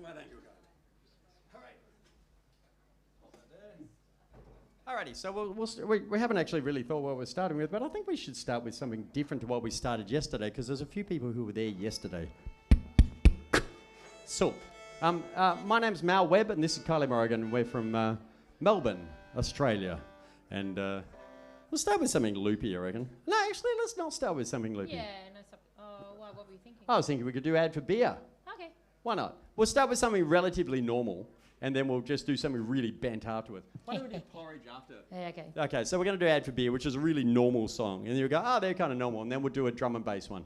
right angle going. All right. Alrighty, so we haven't actually really thought what we're starting with, but I think we should start with something different to what we started yesterday, because there's a few people who were there yesterday. So, my name's Webb, and this is Kylie Morrigan, and we're from Melbourne, Australia. And we'll start with something loopy, I reckon. No, actually, let's not start with something loopy. Yeah, no, what were you thinking? I was thinking we could do ad for beer. Okay. Why not? We'll start with something relatively normal, and then we'll just do something really bent afterwards. Why don't we do porridge after? Yeah, okay. Okay, so we're going to do ad for beer, which is a really normal song. And then you go, oh, they're kind of normal. And then we'll do a drum and bass one.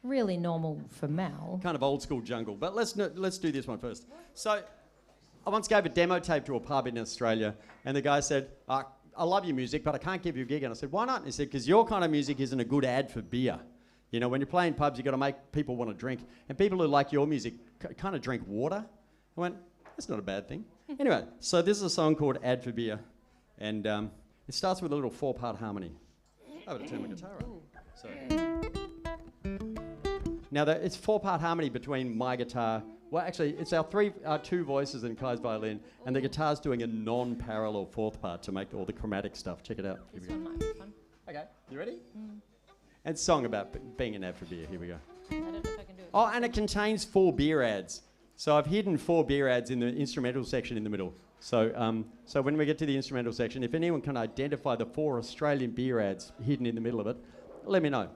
Really normal for Mal. Kind of old school jungle. But let's do this one first. So I once gave a demo tape to a pub in Australia, and the guy said, I love your music, but I can't give you a gig. And I said, why not? And he said, because your kind of music isn't a good ad for beer. You know, when you're playing pubs, you've got to make people want to drink. And people who like your music kind of drink water. I went, that's not a bad thing. Anyway, so this is a song called Ad for Beer. And it starts with a little 4-part harmony. I'm going to turn my guitar on. So. Now, it's 4-part harmony between my guitar. Well, actually, it's our two voices and Kai's violin. And the guitar's doing a non-parallel 4th part to make all the chromatic stuff. Check it out. This one might be fun. Okay, you ready? And song about being an ad for beer. Here we go. I don't know if I can do it. Oh, and it contains 4 beer ads. So I've hidden 4 beer ads in the instrumental section in the middle. So so when we get to the instrumental section, if anyone can identify the 4 Australian beer ads hidden in the middle of it, let me know.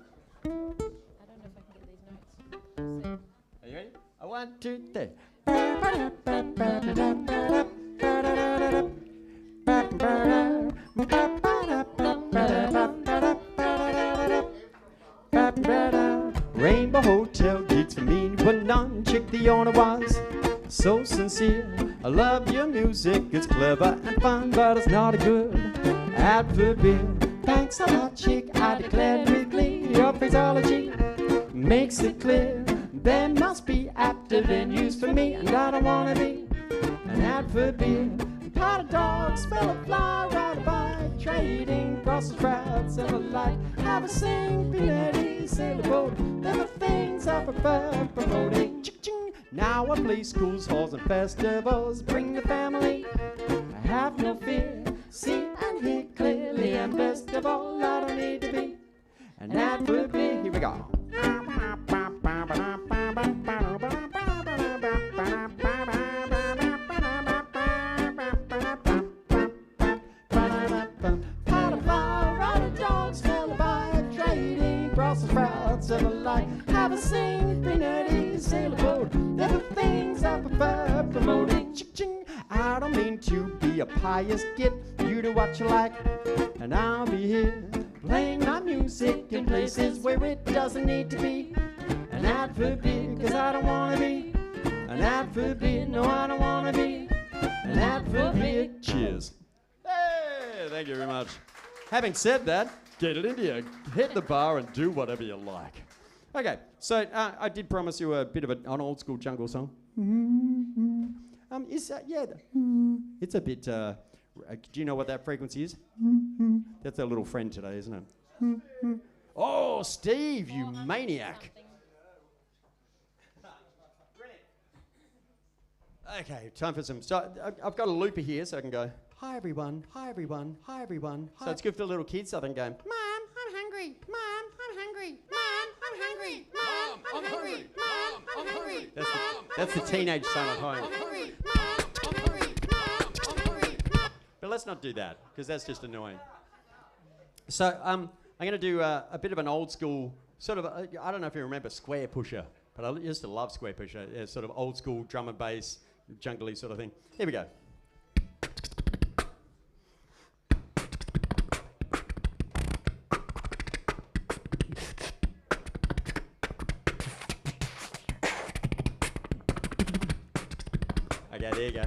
I don't know if I can get these notes. Are you ready? 1, 2, 3. Rainbow Hotel gigs for me, but none. Chick, the owner was so sincere. I love your music, it's clever and fun, but it's not a good ad for beer. Thanks a lot, chick, I declared with glee. Your phraseology makes it clear there must be active venues for me, and I don't want to be an ad for beer. Pot of dog, smell of fly, ride a bike, trading Brussels sprouts and the like. Have a sing, Pinetti, sail a boat. They're the things I prefer promoting. Ching-ching. Now I play schools, halls, and festivals. Bring the family, I have no fear. See and hear clearly, and best of all, I don't need to be an ad for beer. Here we go. Sprouts and the like. Have a sing, Pinetti, sail a boat. They're the things I prefer promoting. Ching-ching. I don't mean to be a pious git. You do what you like, and I'll be here playing my music in places where it doesn't need to be an ad for beer. Cause I don't want to be an ad for beer. No, I don't want to be an ad for beer. Cheers. Hey, thank you very much. Having said that, get it into you. Hit the bar and do whatever you like. Okay, so I did promise you a bit of an old school jungle song. It's a bit. Do you know what that frequency is? That's our little friend today, isn't it? Oh, Steve, you maniac! Okay, time for some. So I've got a looper here, so I can go. Hi everyone, hi everyone, hi everyone. Hi. So it's good for the little kids, so they can go, Mom, I'm hungry. Mom, I'm hungry. Mom, I'm hungry. Mom, I'm hungry. Mom, I'm hungry. That's the teenage son at home. I'm hungry. Mom, I'm hungry. Mom, I'm hungry. But let's not do that, because that's just annoying. So I'm going to do a bit of an old school, sort of, I don't know if you remember Square Pusher, but I used to love Square Pusher. Yeah, sort of old school drum and bass, jungly sort of thing. Here we go. Okay, there you go.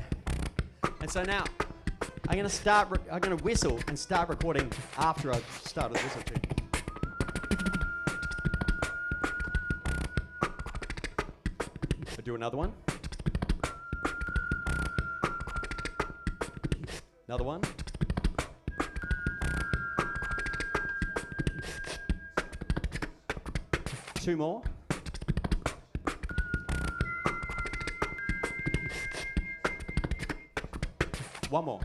And so now, I'm going to whistle and start recording after I've started the whistle too. I'll do another one. Another one. Two more. One more.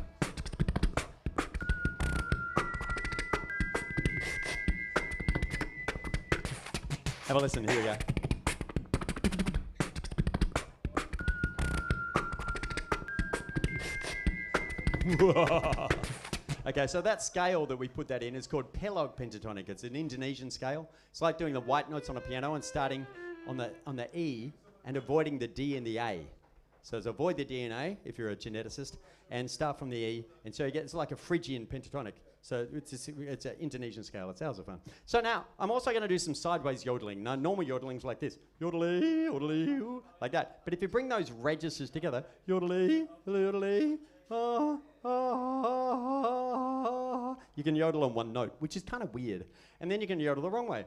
Have a listen. Here we go. Okay, so that scale that we put that in is called pelog pentatonic. It's an Indonesian scale. It's like doing the white notes on a piano and starting on the E and avoiding the D and the A. So it's avoid the D and A if you're a geneticist and start from the E. And so you get, it's like a Phrygian pentatonic. So it's an Indonesian scale. It's hours of fun. So now I'm also going to do some sideways yodeling. Now normal yodeling's like this. Yodelee, yodelee, like that. But if you bring those registers together, yodelee, yodelee, you can yodel on one note, which is kind of weird. And then you can yodel the wrong way.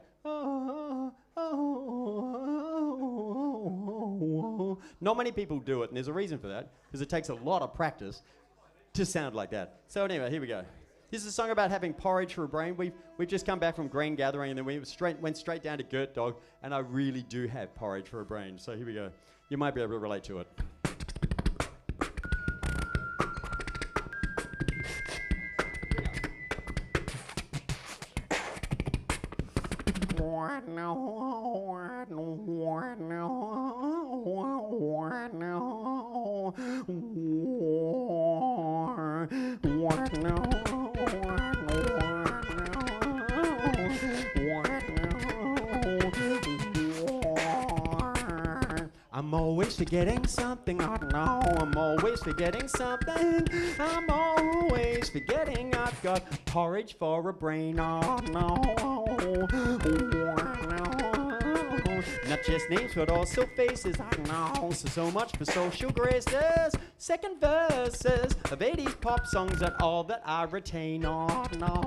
Not many people do it, and there's a reason for that, because it takes a lot of practice to sound like that. So anyway, here we go. This is a song about having porridge for a brain. We've just come back from grain gathering, and then we went straight down to Gert Dog, and I really do have porridge for a brain. So here we go. You might be able to relate to it. I'm always forgetting something, oh no, I'm always forgetting something. I'm always forgetting I've got porridge for a brain, oh no. Not just names but also faces, I know. So much for social graces. Second verses of 80s pop songs are all that I retain, oh no.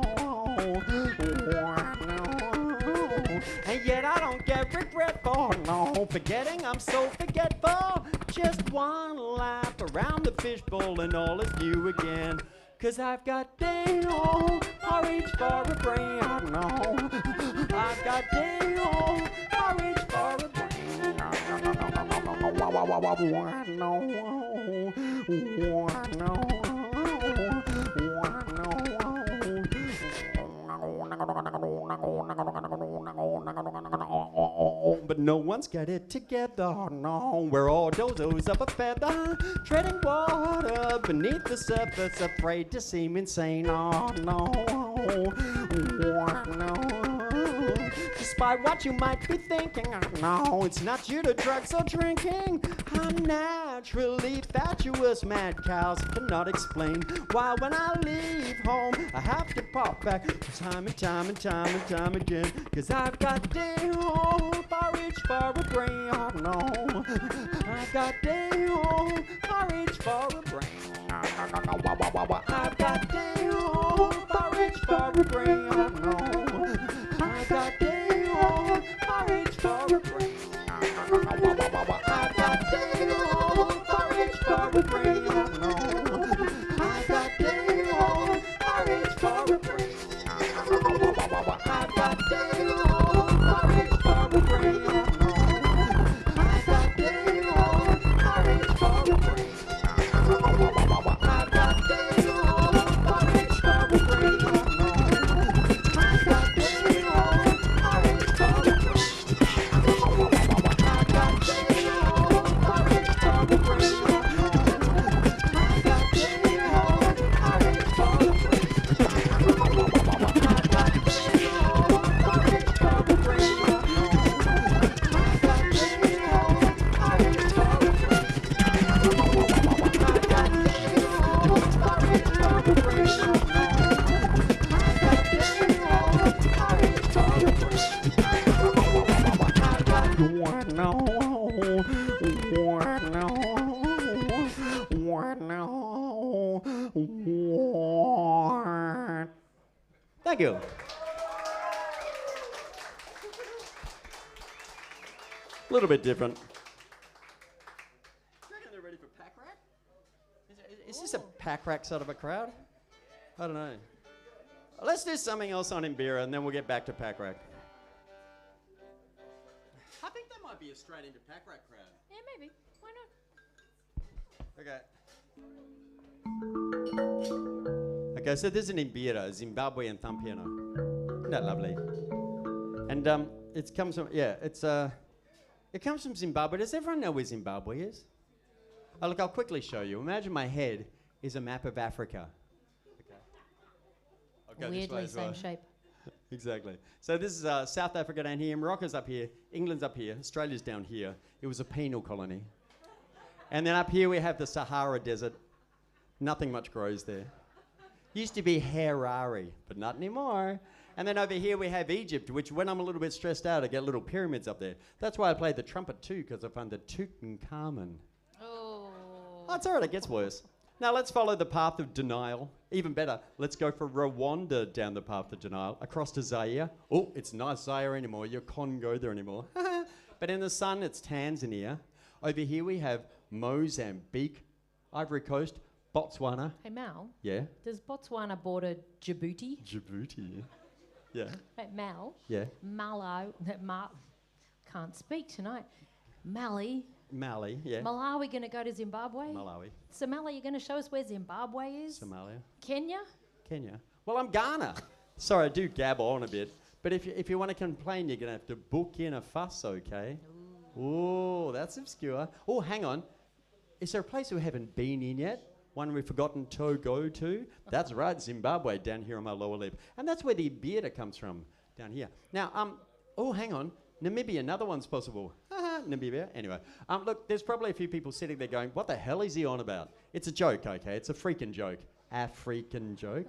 And yet I don't get regret for no forgetting, I'm so forgetful. Just one lap around the fishbowl and all is new again. 'Cause I've got day-old porridge for a brain, I know. I've got day-old porridge for a brain, I know. But no one's got it together, no. We're all dozos of a feather, treading water beneath the surface, afraid to seem insane, oh no. Despite what you might be thinking, no, it's not due to drugs or drinking. I'm naturally fatuous, mad cows cannot explain why when I leave home I have to pop back time and time and time and time again. 'Cause I've got day-old porridge for a brain, oh no. I've got day-old porridge for a brain. I've got day-old porridge for a brain, oh no. I've got day-old porridge for a brain. I've got day-old porridge for a brain, oh no. I've got day-old porridge for a brain. I've got day-old porridge for a brain, oh no. I've got day-old porridge for a brain. I've got day-old porridge for a brain, oh no. I've got day-old porridge for a brain. I've got day-old porridge for a brain, oh no. I've got day-old porridge for a brain. I've got day-old porridge for a brain, oh no. I've got day-old porridge for a brain. I've got day-old porridge for a brain, oh no. I've got day-old porridge for a brain. I've got Thank you. A little bit different. Do you reckon they're ready for pack rack? Is this a pack rack sort of a crowd? I don't know. Let's do something else on Imbira and then we'll get back to pack rack. I think that might be a straight into pack rack crowd. Yeah, maybe. Why not? Okay. Okay, so this is an Imbira, Zimbabwean thumb piano. Isn't that lovely? And it comes from, it comes from Zimbabwe. Does everyone know where Zimbabwe is? Oh, look, I'll quickly show you. Imagine my head is a map of Africa. Okay. I'll go this way Weirdly as well. same shape. Exactly. So this is South Africa down here, Morocco's up here, England's up here, Australia's down here. It was a penal colony. And then up here we have the Sahara Desert. Nothing much grows there. Used to be Harare, but not anymore. And then over here we have Egypt, which when I'm a little bit stressed out, I get little pyramids up there. That's why I played the trumpet too, because I found the Tutankhamun. Oh. Oh, it's all right, it gets worse. Now let's follow the path of denial. Even better, let's go for Rwanda down the path of denial, across to Zaire. Oh, it's not Zaire anymore, you can't go there anymore. But in the sun, it's Tanzania. Over here we have Mozambique, Ivory Coast, Botswana. Hey, Mal. Yeah? Does Botswana border Djibouti? Djibouti. Yeah. Hey, Mal. Yeah. Can't speak tonight. Mali. Mali, yeah. Malawi going to go to Zimbabwe? Malawi. So, Mali, you're going to show us where Zimbabwe is? Somalia. Kenya? Kenya. Well, I'm Ghana. Sorry, I do gab on a bit. But if you want to complain, you're going to have to book in a fuss, okay? Ooh, that's obscure. Oh, hang on. Is there a place we haven't been in yet? One we've forgotten to go to? That's right, Zimbabwe, down here on my lower lip. And that's where the beer comes from, down here. Now, oh, hang on. Namibia, another one's possible. Namibia. Anyway, look, there's probably a few people sitting there going, what the hell is he on about? It's a joke, okay? It's a freaking joke. African joke.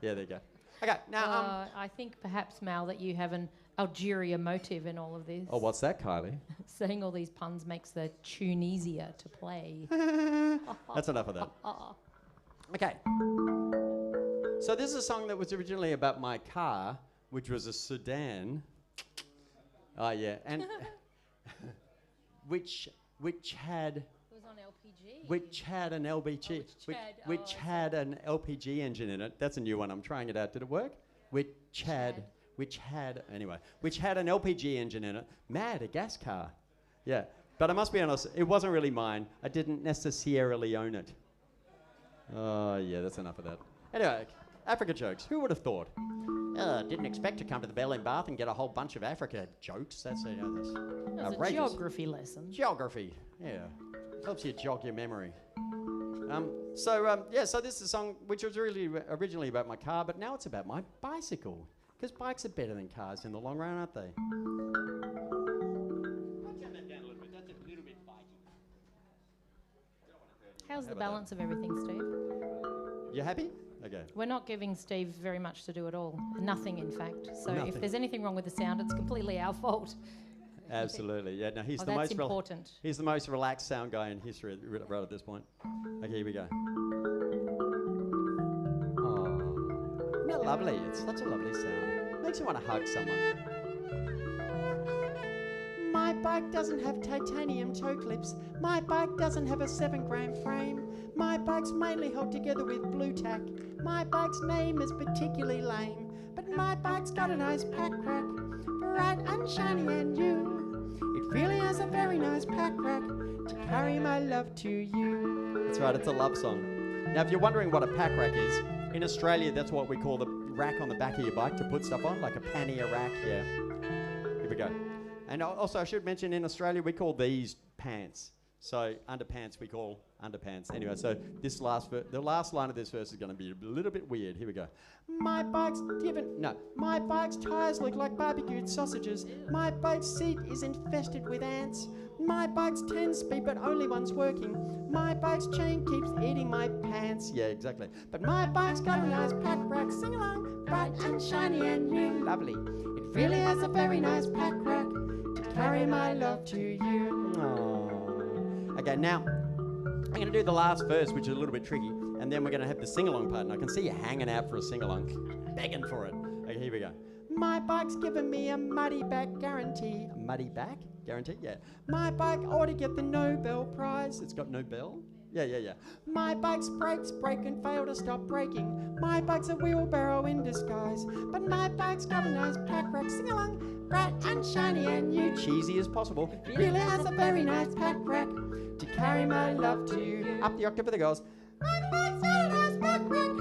Yeah, there you go. Okay, now... I think perhaps, Mal, that you have an Algeria motive in all of this. Oh, what's that, Kylie? Saying all these puns makes the tune easier to play. That's enough of that. Okay. So this is a song that was originally about my car, which was a sedan. Oh, yeah. And... which had... It was on LPG. Which had an LPG, which had an LPG engine in it. That's a new one. I'm trying it out. Did it work? Which had an LPG engine in it. Mad, a gas car. Yeah. But I must be honest, it wasn't really mine. I didn't necessarily own it. Oh, yeah, that's enough of that. Anyway, Africa jokes. Who would have thought? Didn't expect to come to the Bell in Bath and get a whole bunch of Africa jokes. That's That was a outrageous. geography lesson. Geography, yeah. Helps you jog your memory. So this is a song which was really originally about my car, but now it's about my bicycle. Because bikes are better than cars in the long run, aren't they? I'll turn that down a little bit. That's a little bit biky. How's the balance of everything, Steve? You happy? Okay. We're not giving Steve very much to do at all. Nothing, in fact. So Nothing. if there's anything wrong with the sound, it's completely our fault. Absolutely. Yeah. No, he's the that's most important. he's the most relaxed sound guy in history right at this point. Okay, here we go. Oh, isn't that lovely? It's such a lovely sound. Makes you want to hug someone. My bike doesn't have titanium toe clips. My bike doesn't have a 7-gram frame. My bike's mainly held together with blue tack. My bike's name is particularly lame. But my bike's got a nice pack rack, bright and shiny and new. It really has a very nice pack rack to carry my love to you. That's right, it's a love song. Now, if you're wondering what a pack rack is, in Australia, that's what we call the rack on the back of your bike to put stuff on, like a pannier rack, yeah. Here we go. And also, I should mention, in Australia, we call these pants. So underpants we call underpants. Anyway, so the last line of this verse is going to be a little bit weird. Here we go. My bike's tires look like barbecued sausages. My bike's seat is infested with ants. My bike's 10-speed, but only one's working. My bike's chain keeps eating my pants. Yeah, exactly. But my bike's got a nice pack rack. Sing along, bright and shiny and new. Lovely. It really has a very nice pack rack to carry my love to you. Aww. Okay, now, I'm going to do the last verse, which is a little bit tricky, and then we're going to have the sing-along part, and I can see you hanging out for a sing-along, begging for it. Okay, here we go. My bike's given me a muddy back guarantee. A muddy back guarantee? Yeah. My bike ought to get the Nobel Prize. It's got Nobel? Yeah. My bike's brakes break and fail to stop braking. My bike's a wheelbarrow in disguise. But my bike's got a nice pack rack. Sing along, bright and shiny and new. Cheesy as possible. It really has a very nice pack rack to carry my love to you. Up the octave with the girls. My bike's got a nice pack rack.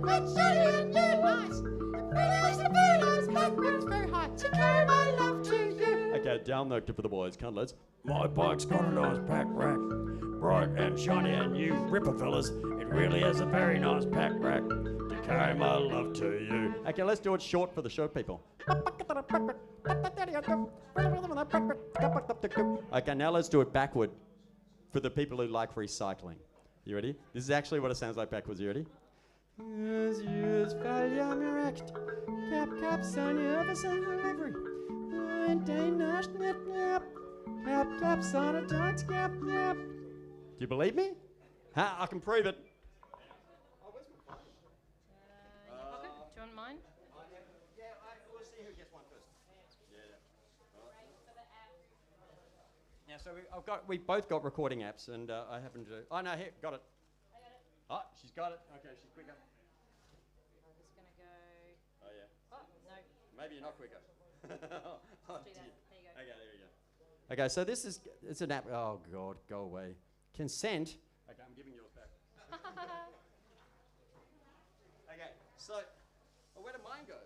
It's shiny and you're nice. It really is a very nice backwards, very high. To carry my love to you. Okay, down the octave for the boys. Come on, lads. My bike's got a nice pack rack, bright and shiny, and you ripper fellas, it really is a very nice pack rack to carry my love to you. Okay, let's do it short for the short people. Okay, now let's do it backward for the people who like recycling. You ready? This is actually what it sounds like backwards. You ready? Do you believe me? Huh? I can prove it. Your pocket? Do you want mine? Yeah, we'll see who gets one first. Yeah, so we both got recording apps, and I happen to. Oh no, here, got it. I got it. Oh, she's got it. Okay, she's quicker. I'm just gonna go. Oh yeah. Oh no. Maybe you're not quicker. Oh, Do that. dear. There you go. Okay, there we go. Okay, so it's an app. Oh God, go away. Consent. Okay, I'm giving yours back. Okay, so where did mine go?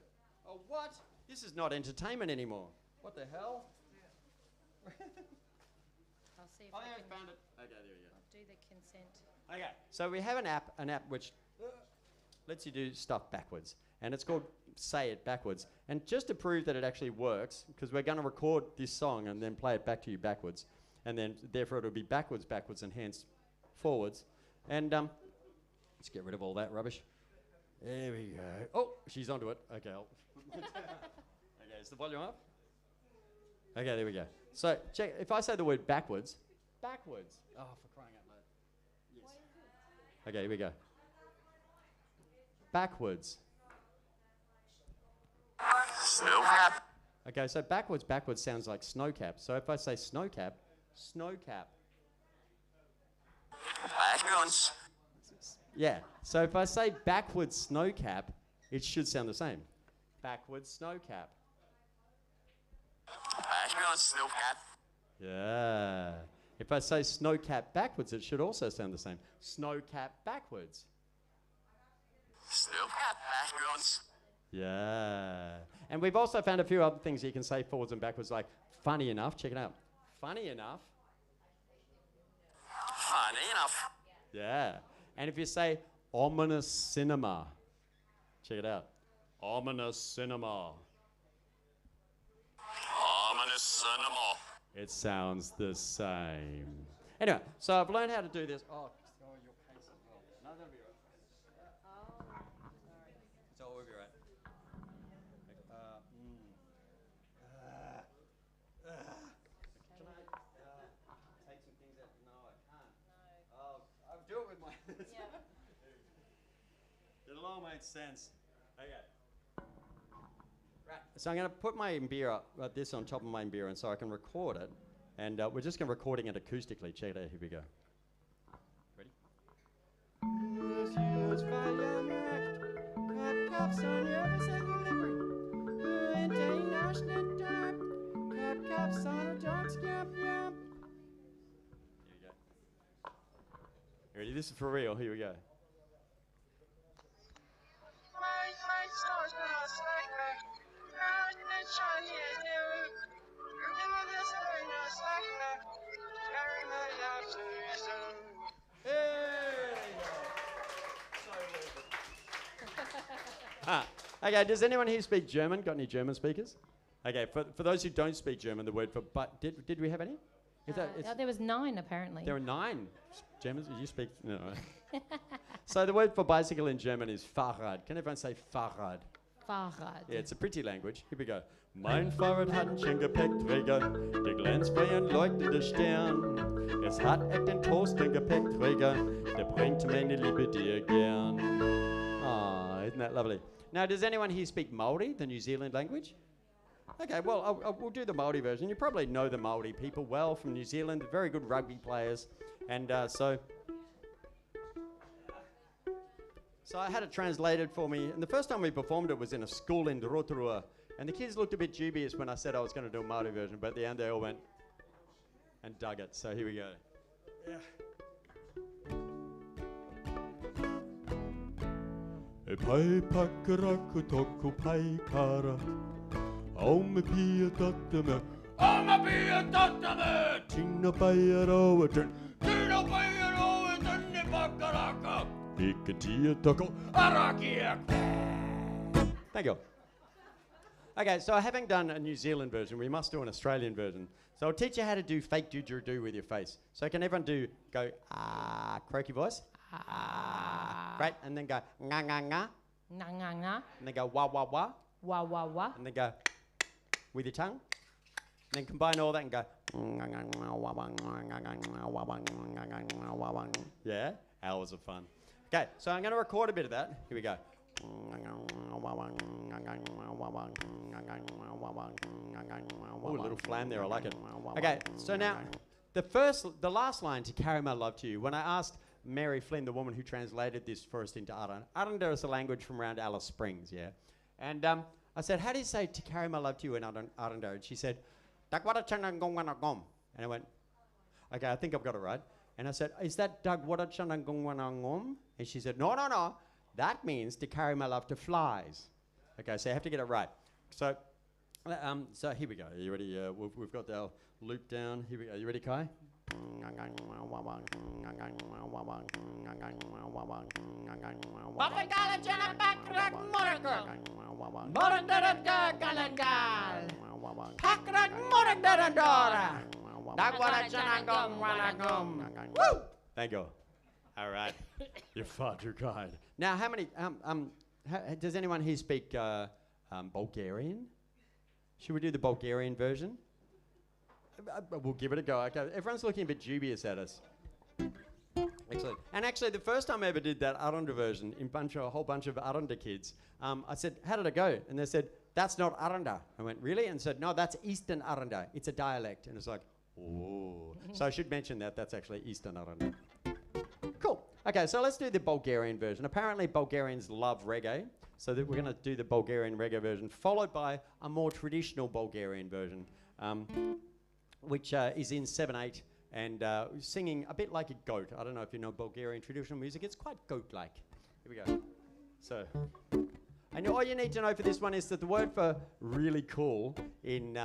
Oh, what? This is not entertainment anymore. What the hell? I'll see if Oh, I yeah, can I found it. Okay, there we go. do the consent. Okay, so we have an app which lets you do stuff backwards, and it's called Say It Backwards. And just to prove that it actually works, because we're going to record this song and then play it back to you backwards, and then therefore it'll be backwards, and hands forwards. And let's get rid of all that rubbish. There we go. Oh, she's onto it. Okay. Okay, is the volume up? Okay, there we go. So check. If I say the word backwards. Oh, for crying out loud. Yes. Okay, here we go. Backwards. Snowcap. Okay, so backwards sounds like snowcap. So if I say snowcap. Backwards. Yeah. So if I say backwards snowcap, it should sound the same. Backwards snowcap. Backwards snowcap. Yeah. If I say snowcap backwards, it should also sound the same. Snowcap backwards. Snowcap backwards. Yeah. And we've also found a few other things you can say forwards and backwards, like funny enough. Check it out. Funny enough. Funny enough. Yeah. And if you say ominous cinema, check it out. Ominous cinema. Ominous cinema. It sounds the same. Anyway, so I've learned how to do this. Oh, your case as well. No, that'll be right. So we'll be right. Can I take some things out? No, I can't. No. Oh, I'll do it with my. Yeah. It'll all make sense. Okay. Right. So I'm going to put my Mbira, this on top of my Mbira, and so I can record it. And we're just going to recording it acoustically. Check it out. Here we go. Ready? Here we go. Ready? This is for real. Here we go. Okay, does anyone here speak German? Got any German speakers? Okay, for those who don't speak German, the word for but, did we have any? There was 9 apparently. There are 9 Germans. Did you speak? No. So the word for bicycle in German is Fahrrad. Can everyone say Fahrrad? Fahrrad. Yeah, it's a pretty language. Here we go. Mein Fahrrad hat einen Gepäckträger, der glänzt wie ein leuchtender Stern. Es hat den toasten Gepäckträger, der bringt meine Liebe dir gern. Ah, isn't that lovely? Now, does anyone here speak Maori, the New Zealand language? Okay, well, we'll do the Maori version. You probably know the Maori people well from New Zealand, very good rugby players. And so I had it translated for me. And the first time we performed it was in a school in Rotorua. And the kids looked a bit dubious when I said I was going to do a Maori version. But at the end, they all went and dug it. So here we go. Yeah. E pai pakaraku toku pai kara. O me pia tatame. Oh, my beer, Testament! Tina paiaro atin. Tino Bayero is in the Bakaraka! Ikatia toko. Arakia! Thank you. Okay, so having done a New Zealand version, we must do an Australian version. So I'll teach you how to do fake didgeridoo with your face. So can everyone go croaky voice? Ah. Great, and then go nga nga nga, Nga nga nga. and then go wah wah wah, Wah wah wah. and then go with your tongue. And then combine all that and go. Yeah, hours of fun. Okay, so I'm going to record a bit of that. Here we go. Oh, a little flam there, I like it. Okay, so now, the last line to Carry My Love to You, when I asked Mary Flynn, the woman who translated this for us into Aranda. Aranda is a language from around Alice Springs, yeah? And I said, how do you say to carry my love to you in Aranda? And she said, and I went, okay, I think I've got it right. And I said, is that Dagwadachanangongwanangom? And she said, no. That means to carry my love to flies. Okay, so you have to get it right. So here we go. Are you ready? We've got our loop down. Here we go. Are you ready, Kai? Thank you. All right. You're far too kind. Now, how many? Does anyone here speak Bulgarian? Should we do the Bulgarian version? We'll give it a go. Okay. Everyone's looking a bit dubious at us. Excellent. And actually, the first time I ever did that Aranda version in a whole bunch of Aranda kids, I said, how did it go? And they said, that's not Aranda. I went, really? And said, no, that's Eastern Aranda. It's a dialect. And it's like, oh. So I should mention that. That's actually Eastern Aranda. Cool. Okay, so let's do the Bulgarian version. Apparently, Bulgarians love reggae. So we're going to do the Bulgarian reggae version, followed by a more traditional Bulgarian version, which is in 7/8 and singing a bit like a goat. I don't know if you know Bulgarian traditional music. It's quite goat-like. Here we go. So, and all you need to know for this one is that the word for really cool in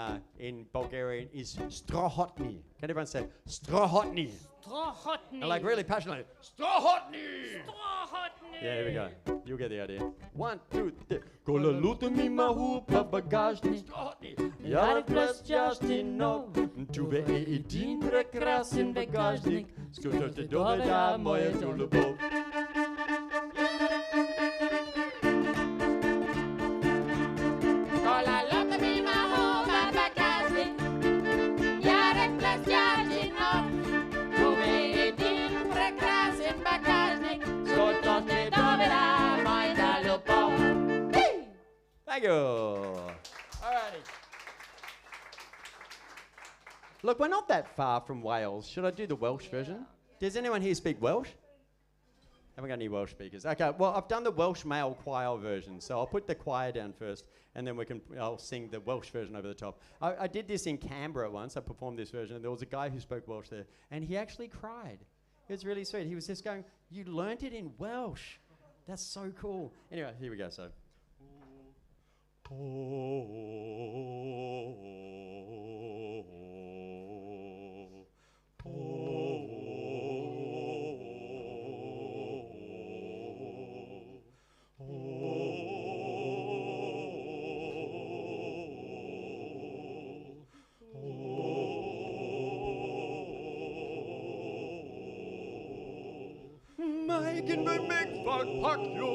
Bulgarian is strohotny. Can everyone say strohotny? Strohotny. And like really passionately. Strohotny! Strohotny. Yeah, here we go. You'll get the idea. 1, 2, 3. Колелото ми махупа багажник. Я разплестящи нов. Това е един прекрасен багажник. С който те доведа моята любов. Thank you. Alrighty. Look, we're not that far from Wales. Should I do the Welsh version? Does anyone here speak Welsh? Haven't got any Welsh speakers. Okay, well, I've done the Welsh male choir version, so I'll put the choir down first, and then I'll sing the Welsh version over the top. I did this in Canberra once. I performed this version, and there was a guy who spoke Welsh there, and he actually cried. It was really sweet. He was just going, you learnt it in Welsh. That's so cool. Anyway, here we go, so. Morrigan vil mig folk jo,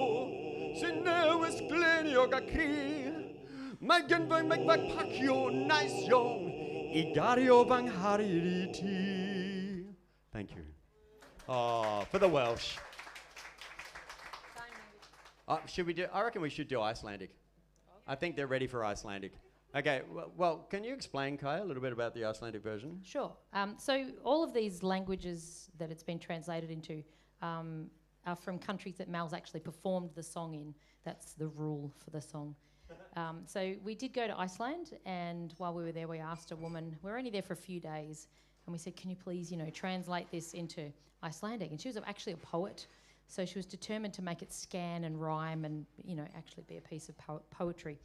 sin nøves glæde og krig. Morrigan vil mig folk jo, nice jo, I gario bang hariti. Thank you. Oh, for the Welsh. Should we do? I reckon we should do Icelandic. I think they're ready for Icelandic. Okay, well, can you explain, Kai, a little bit about the Icelandic version? Sure. So all of these languages that it's been translated into are from countries that Mal's actually performed the song in. That's the rule for the song. So we did go to Iceland, and while we were there, we asked a woman, we were only there for a few days, and we said, can you please, translate this into Icelandic? And she was actually a poet, So she was determined to make it scan and rhyme and, you know, actually be a piece of poetry.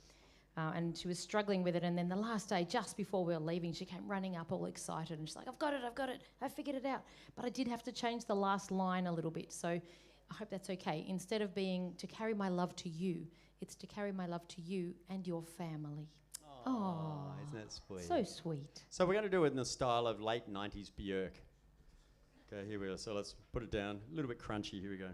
And she was struggling with it. And then the last day, just before we were leaving, she came running up all excited. And she's like, I've got it, I figured it out. But I did have to change the last line a little bit. So I hope that's okay. Instead of being to carry my love to you, it's to carry my love to you and your family. Oh, isn't that sweet? So sweet. So we're going to do it in the style of late 90s Björk. Okay, here we go. So let's put it down. A little bit crunchy. Here we go.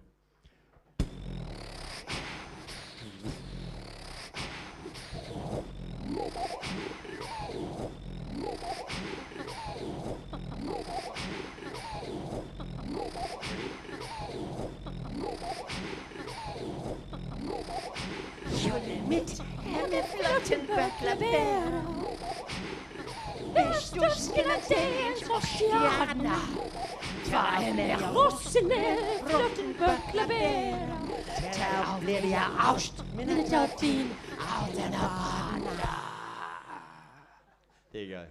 Skulle mitt hemmaflöten böckla bära Bäst och skratens och stjärna Ta henne rossene flöten böckla bära Ta blev jag aust men ta tin Auten av There you go.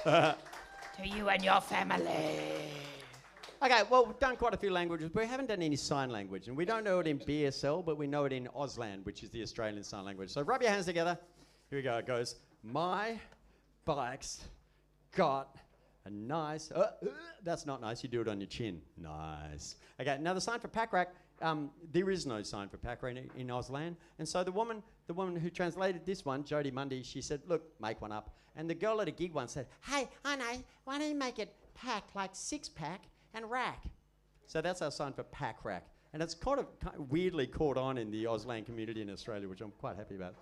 To you and your family Okay, well, we've done quite a few languages, but we haven't done any sign language. And we don't know it in BSL, but we know it in Auslan, which is the Australian Sign Language. So rub your hands together. Here we go. It goes, my bike's got a nice... that's not nice. You do it on your chin. Nice. Okay, now the sign for pack rack, there is no sign for pack rack in Auslan. And so the woman who translated this one, Jodie Mundy, she said, look, make one up. And the girl at a gig once said, hey, I know, why don't you make it pack, like six-pack? And rack. So that's our sign for pack rack. And it's kind of weirdly caught on in the Auslan community in Australia, which I'm quite happy about.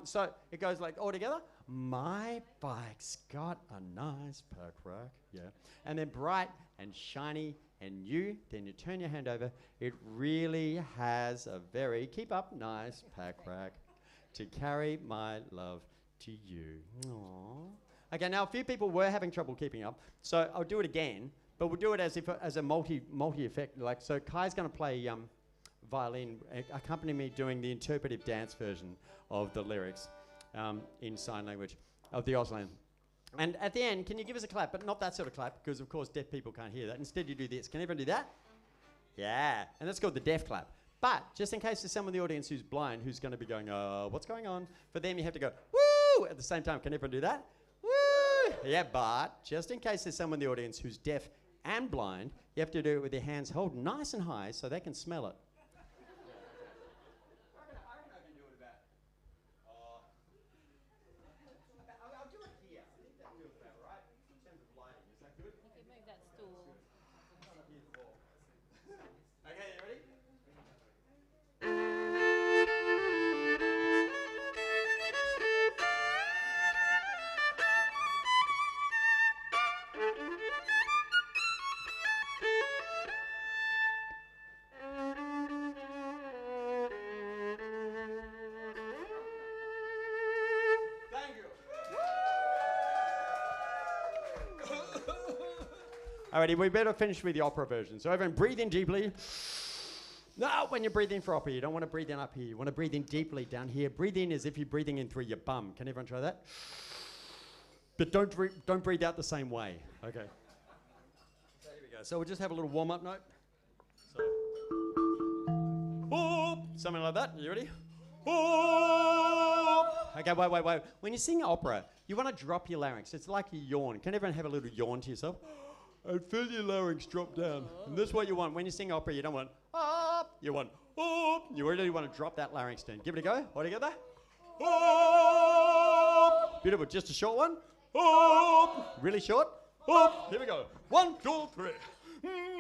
So it goes like all together. My bike's got a nice pack rack. Yeah. And then bright and shiny and new. Then you turn your hand over. It really has a very, keep up, nice pack rack to carry my love to you. Aww. Okay, now a few people were having trouble keeping up. So I'll do it again. But we'll do it as a multi effect. Like so, Kai's going to play violin, accompany me doing the interpretive dance version of the lyrics in sign language of the Auslan. And at the end, can you give us a clap? But not that sort of clap, because of course deaf people can't hear that. Instead, you do this. Can everyone do that? Yeah, and that's called the deaf clap. But just in case there's someone in the audience who's blind, who's going to be going, what's going on? For them, you have to go woo at the same time. Can everyone do that? Woo! Yeah, but just in case there's someone in the audience who's deaf and blind, you have to do it with your hands held nice and high so they can smell it. I reckon I can do it about... I'll do it here. I think that feels about right in terms of lighting. Is that good? You could move that stool. Okay, you ready? Alrighty, we better finish with the opera version. So everyone breathe in deeply. No, when you breathe in for opera, you don't want to breathe in up here. You want to breathe in deeply down here. Breathe in as if you're breathing in through your bum. Can everyone try that? But don't breathe out the same way. Okay. So here we go. So we'll just have a little warm-up note. So, something like that. You ready? Okay, wait. When you sing opera, you want to drop your larynx. It's like you yawn. Can everyone have a little yawn to yourself? And feel your larynx drop down. And this is what you want. When you sing opera, you don't want up. You want up. You really want to drop that larynx down. Give it a go. All together. Up. Beautiful. Just a short one. Up. Really short. Up. Here we go. 1, 2, 3.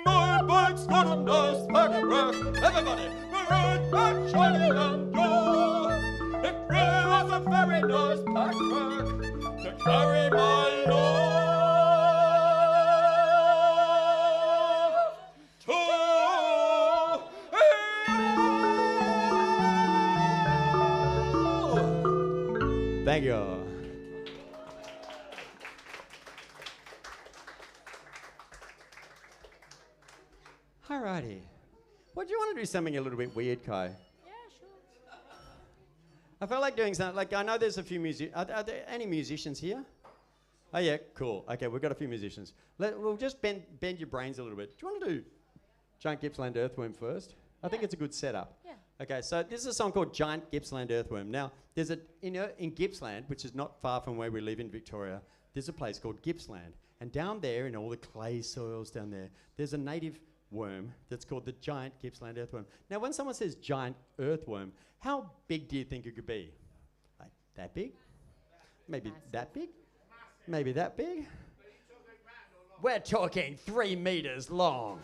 My bike's got a nice pack rack. Everybody, bright and shiny and blue. It really has a very nice pack rack to carry my love. Thank you. Alrighty. What do you want to do something a little bit weird, Kai? Yeah, sure. I felt like doing something. Like I know there's a few are there any musicians here? Oh yeah, cool. Okay, we've got a few musicians. We'll just bend your brains a little bit. Do you Giant Gippsland Earthworm first. I think it's a good setup. Yeah. Okay, so this is a song called Giant Gippsland Earthworm. Now, there's in Gippsland, which is not far from where we live in Victoria, there's a place called Gippsland. And down there, in all the clay soils down there, there's a native worm that's called the Giant Gippsland Earthworm. Now, when someone says giant earthworm, how big do you think it could be? Like that big? Maybe that big? Maybe that big? We're talking 3 meters long.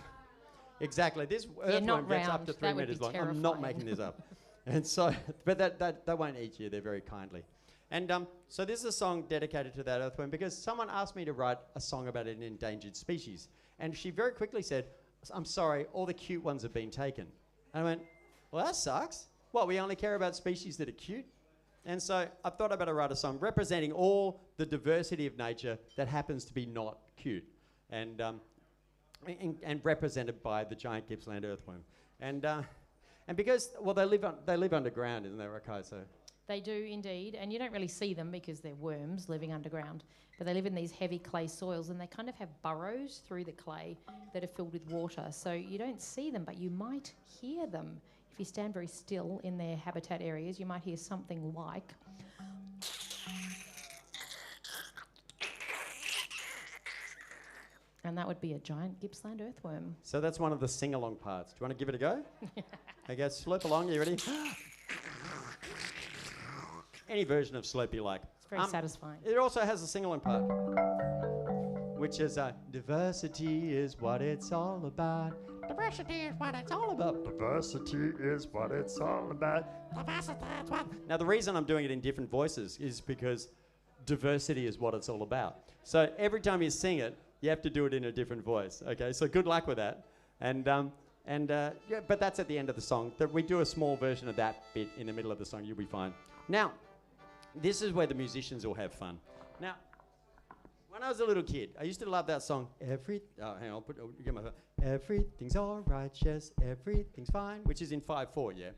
Exactly. This earthworm gets up to 3 meters long. I'm not making this up. And so, but they won't eat you. They're very kindly. And so this is a song dedicated to that earthworm because someone asked me to write a song about an endangered species. And she very quickly said, I'm sorry, all the cute ones have been taken. And I went, well, that sucks. What, we only care about species that are cute? And so I thought I'd better write a song representing all the diversity of nature that happens to be not cute. And represented by the giant Gippsland earthworm. And because, well, they live underground, isn't that right, Kai? So They do indeed, and you don't really see them because they're worms living underground, but they live in these heavy clay soils and they kind of have burrows through the clay that are filled with water. So you don't see them, but you might hear them. If you stand very still in their habitat areas, you might hear something like... And that would be a giant Gippsland earthworm. So that's one of the sing-along parts. Do you want to give it a go? Okay, slurp along. You ready? Any version of slurp you like. It's very satisfying. It also has a sing-along part, which is diversity is what it's all about. Diversity is what it's all about. Diversity is what it's all about. Diversity is what... Now, the reason I'm doing it in different voices is because diversity is what it's all about. So every time you sing it, you have to do it in a different voice, okay? So good luck with that. Yeah, but that's at the end of the song. We do a small version of that bit in the middle of the song. You'll be fine. Now, this is where the musicians will have fun. Now, when I was a little kid, I used to love that song. Hang on, I'll get my phone. Everything's all right, yes, everything's fine, which is in 5/4, yeah?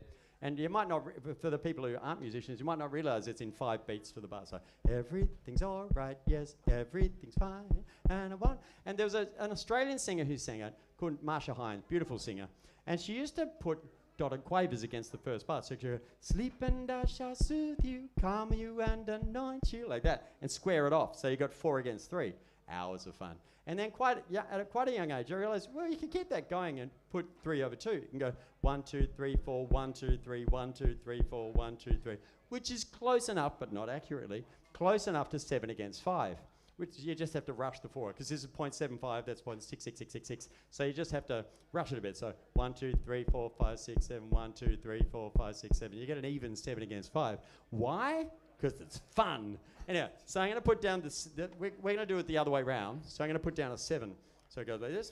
And you might not, for the people who aren't musicians, you might not realize it's in 5 beats for the bar. So everything's all right, yes, everything's fine, and I want. And there was an Australian singer who sang it called Marsha Hines, beautiful singer, and she used to put dotted quavers against the first part. So she'd go, sleep and I shall soothe you, calm you and anoint you, like that, and square it off. So you got 4 against 3. Hours of fun. And then at quite a young age, I realized, well, you can keep that going and put 3 over 2. You can go 1, 2, 3, 4, 1, 2, 3, 1, 2, 3, 4, 1, 2, 3, which is close enough, but not accurately, close enough to 7 against 5, which you just have to rush the 4, because this is 0.75, that's 0.66666. So you just have to rush it a bit. So 1, 2, 3, 4, 5, 6, 7, 1, 2, 3, 4, 5, 6, 7. You get an even 7 against 5. Why? Because it's fun. Anyway, so I'm going to put down this, we're going to do it the other way round. So I'm going to put down a 7. So it goes like this.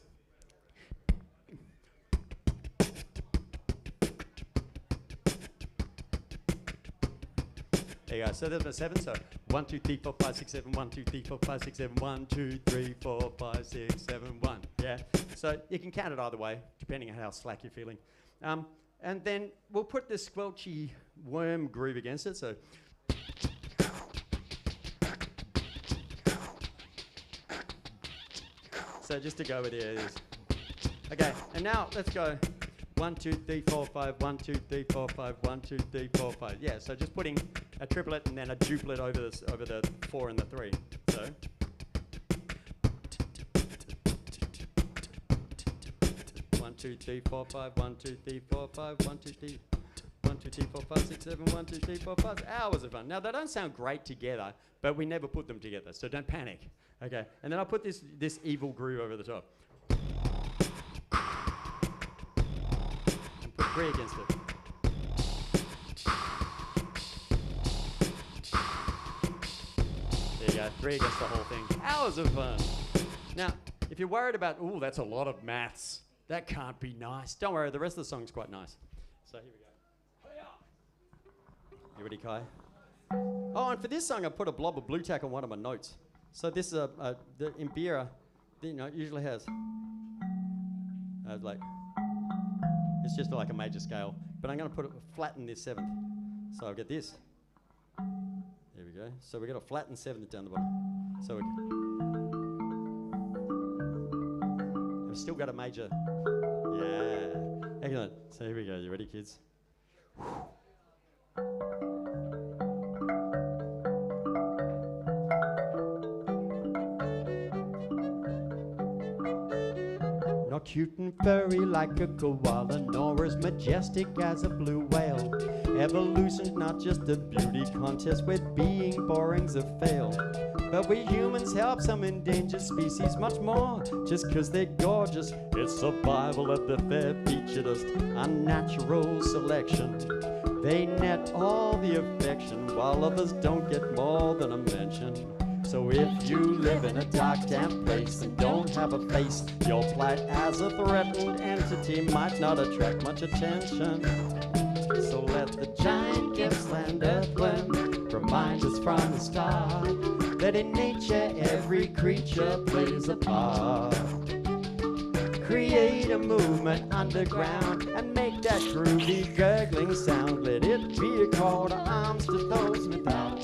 There you go. So there's my 7. So 1, 2, 3, 4, 5, 6, 7, 1, 2, 3, 4, 5, 6, 7, 1, 2, 3, 4, 5, 6, 7, 1. Yeah. So you can count it either way, depending on how slack you're feeling. And then we'll put this squelchy worm groove against it. So just to go with it is. Okay, and now let's go 1, 2, 3, 4, 5, 1, 2, 3, 4, 5, 1, 2, 3, 4, 5. Yeah, so just putting a triplet and then a duplet over the 4 and the 3. So 1, 2, 3, 4, 5, 1, 2, 3, 4, 5, 1, 2, 3, 1, 2, 3, 4, 5, 6, 7, 1, 2, 3, 4, 5. Hours of fun. Now they don't sound great together, but we never put them together, so don't panic. Okay, and then I'll put this evil groove over the top. And put 3 against it. There you go, 3 against the whole thing. Hours of fun. Now, if you're worried about, ooh, that's a lot of maths, that can't be nice. Don't worry, the rest of the song's quite nice. So here we go. You ready, Kai? Oh, and for this song, I put a blob of blue tack on one of my notes. So this is the Imbira, it usually has it's just like a major scale, but I'm going to flatten this 7th. So I'll get this. There we go. So we're going to flatten 7th down the bottom. So we've still got a major. Yeah. Excellent. So here we go. You ready, kids? Not cute and furry like a koala, nor as majestic as a blue whale. Evolution's not just a beauty contest where being boring's a fail. But we humans help some endangered species much more. Just 'cause they're gorgeous, it's survival of the fair featuredest, unnatural selection. They net all the affection, while others don't get more than a mention. So if you live in a dark, damp place and don't have a face, your plight as a threatened entity might not attract much attention. So let the giant Gippsland earthworm remind us from the start that in nature every creature plays a part. Create a movement underground and make that groovy gurgling sound. Let it be a call to arms to those without.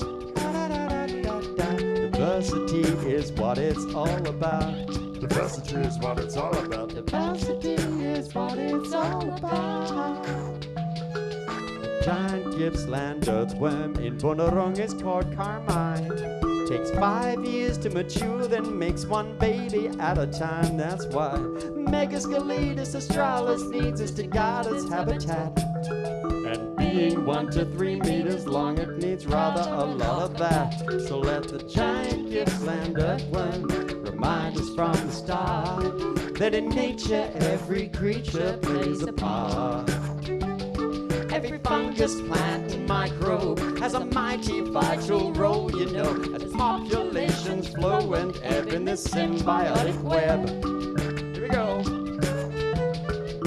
Diversity is what it's all about. Diversity is what it's all about. Diversity is what it's all about. The giant Gippsland earthworm in Bunurong is called Carmine. Takes 5 years to mature, then makes one baby at a time. That's why Megascaletus australis needs us to guard its habitat. And being 1 to 3 meters long, it needs rather a lot of that. So let the giant Gippsland earthworm remind us from the start that in nature every creature plays a part. Every fungus, plant, and microbe has a mighty vital role, you know, as populations flow and ebb in this symbiotic web. Here we go.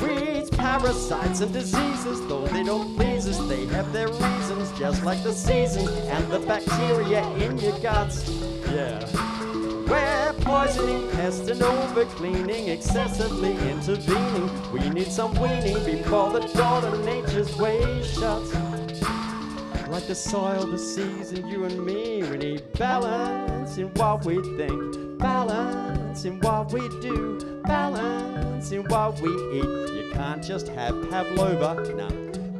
Weeds, parasites, and diseases, though they don't please us, they have their reasons, just like the seasons and the bacteria in your guts. Yeah. Where poisoning, pests, and over-cleaning, excessively intervening. We need some weaning before the door to nature's way shuts. Like the soil, the seas, and you and me, we need balance in what we think, balance in what we do, balance in what we eat. You can't just have pavlova, no.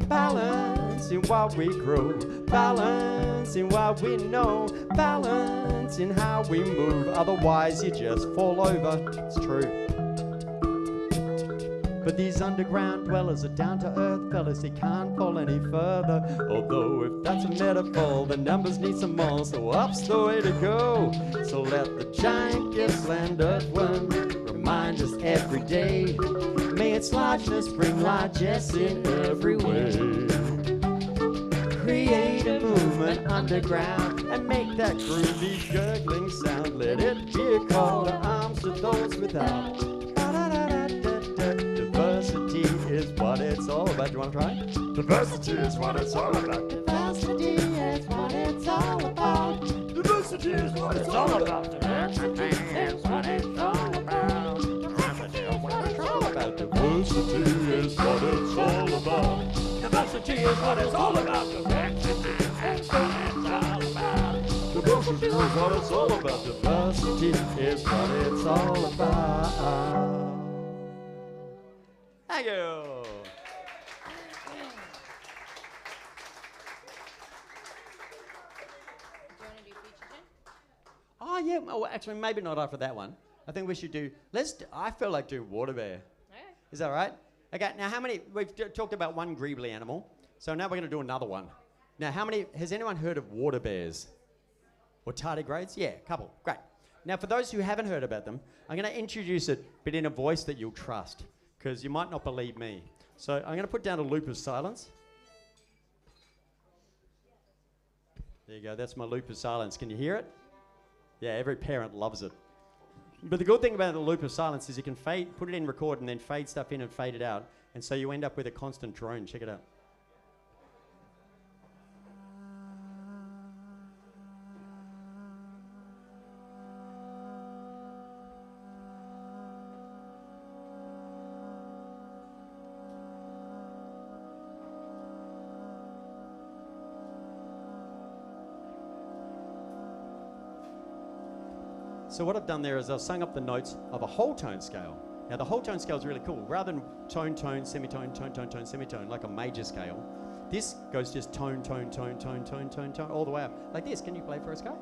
Balance in what we grow, balance in what we know, balance in how we move, otherwise you just fall over. It's true. But these underground dwellers are down-to-earth fellas, they can't fall any further. Although if that's a metaphor, the numbers need some more, so up's the way to go. So let the giant Gippsland earthworm remind us every day. May its largeness bring largesse in every way. Create a movement underground and make that groovy gurgling sound. Let it be a call to arms to those without. Diversity is what it's all about. Do you want to try? Diversity is what it's all about. Diversity is what it's all about. Diversity is what it's all about. Diversity is what it's all about. Diversity is what it's all about. Diversity is what it's all about. Diversity is what it's all about. Diversity is what it's all about. Diversity is what it's all about. Diversity is what it's all about. Thank you. Do you want to do feature tune? Oh yeah, well, actually maybe not after that one. I think we should do, I feel like doing Water Bear. Okay. Is that all right? Okay, now how many, we've talked about one greebly animal, so now we're going to do another one. Now has anyone heard of water bears? Or tardigrades? Yeah, a couple, great. Now for those who haven't heard about them, I'm going to introduce it, but in a voice that you'll trust, because you might not believe me. So I'm going to put down a loop of silence. There you go, that's my loop of silence. Can you hear it? Yeah, every parent loves it. But the good thing about the loop of silence is you can put it in record and then fade stuff in and fade it out. And so you end up with a constant drone. Check it out. So what I've done there is I've sung up the notes of a whole tone scale. Now the whole tone scale is really cool. Rather than tone, tone, semitone, tone, tone, tone, semitone, like a major scale, this goes just tone, tone, tone, tone, tone, tone, tone, all the way up. Like this. Can you play for us, Kyle?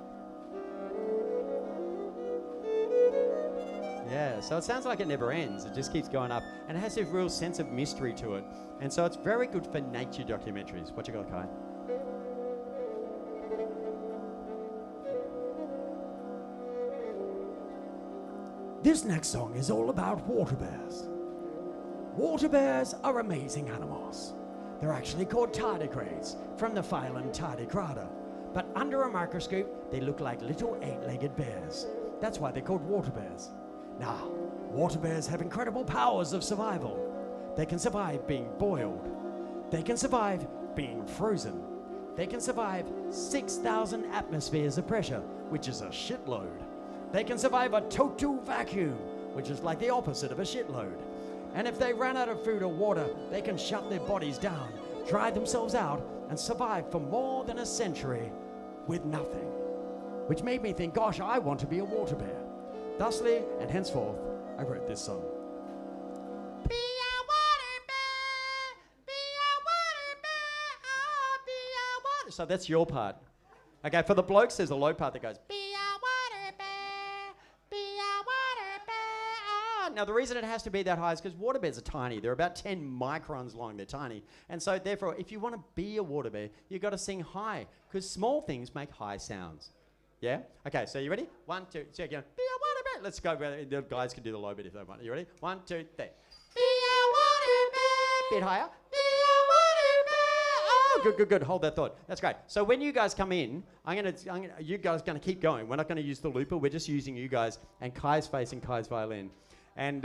Yeah, so it sounds like it never ends. It just keeps going up. And it has a real sense of mystery to it. And so it's very good for nature documentaries. What you got, Kai? This next song is all about water bears. Water bears are amazing animals. They're actually called tardigrades, from the phylum Tardigrada. But under a microscope, they look like little 8-legged bears. That's why they're called water bears. Now, water bears have incredible powers of survival. They can survive being boiled. They can survive being frozen. They can survive 6,000 atmospheres of pressure, which is a shitload. They can survive a total vacuum, which is like the opposite of a shitload. And if they run out of food or water, they can shut their bodies down, dry themselves out, and survive for more than a century with nothing. Which made me think, gosh, I want to be a water bear. Thusly, and henceforth, I wrote this song. Be a water bear, be a water bear, oh, be a water. So that's your part. Okay, for the blokes, there's a low part that goes, Be a water bear, be a water bear, oh. now the reason it has to be that high is because water bears are tiny. They're about 10 microns long. They're tiny. And so therefore, if you want to be a water bear, you've got to sing high because small things make high sounds. Yeah? Okay, so you ready? 1, 2, 3, again. Be a water bear. Let's go. The guys can do the low bit if they want. You ready? 1, 2, 3. Be a water bear, Bit higher. be a water bear, oh. Good, good, good. Hold that thought. That's great. So when you guys come in, you guys are going to keep going. We're not going to use the looper. We're just using you guys and Kai's face and Kai's violin. And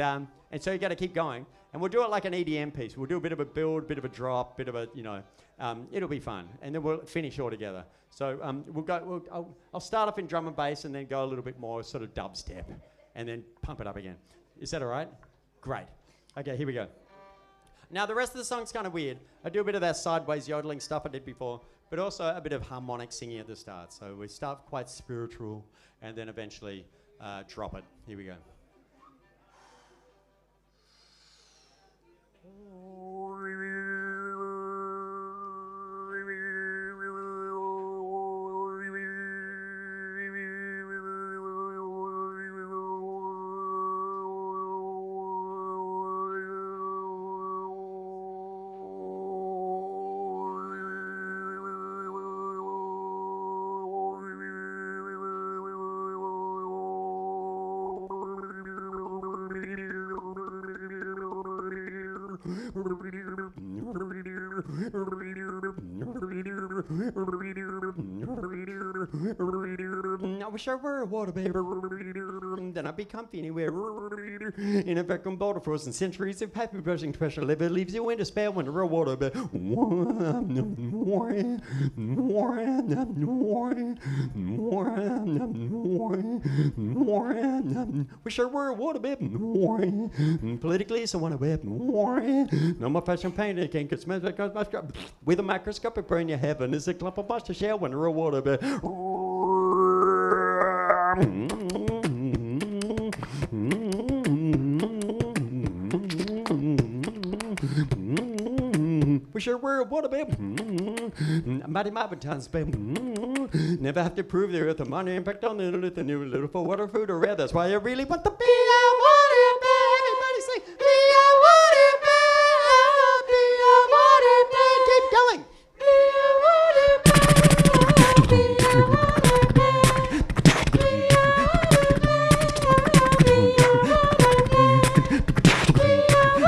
so you got to keep going. And we'll do it like an EDM piece. We'll do a bit of a build, bit of a drop, bit of a, it'll be fun. And then we'll finish all together. So I'll start off in drum and bass and then go a little bit more sort of dubstep and then pump it up again. Is that all right? Great. Okay, here we go. Now, the rest of the song's kind of weird. I do a bit of that sideways yodeling stuff I did before, but also a bit of harmonic singing at the start. So we start quite spiritual and then eventually drop it. Here we go. I wish I were a water bear, then I'd be comfy anywhere. In a vacuum bowl of frozen centuries of paper brushing pressure never leaves you in despair when you're a water bear. Wish I were a water bear. Politically, so wanna wear. No more fashion paint, it can't get smashed with a microscopic brain you have, and it's a clump of monster shell when you're a water bear. Wish I were a water bear. Mighty Marvin times, babe. Never have to prove the earth a minor impact on the earth, and new little for water, food, or rare. That's why I really want to be a water bear. Everybody say, be a water bear. Be a water bear. Keep going. Be a water bear, be a water bear, be a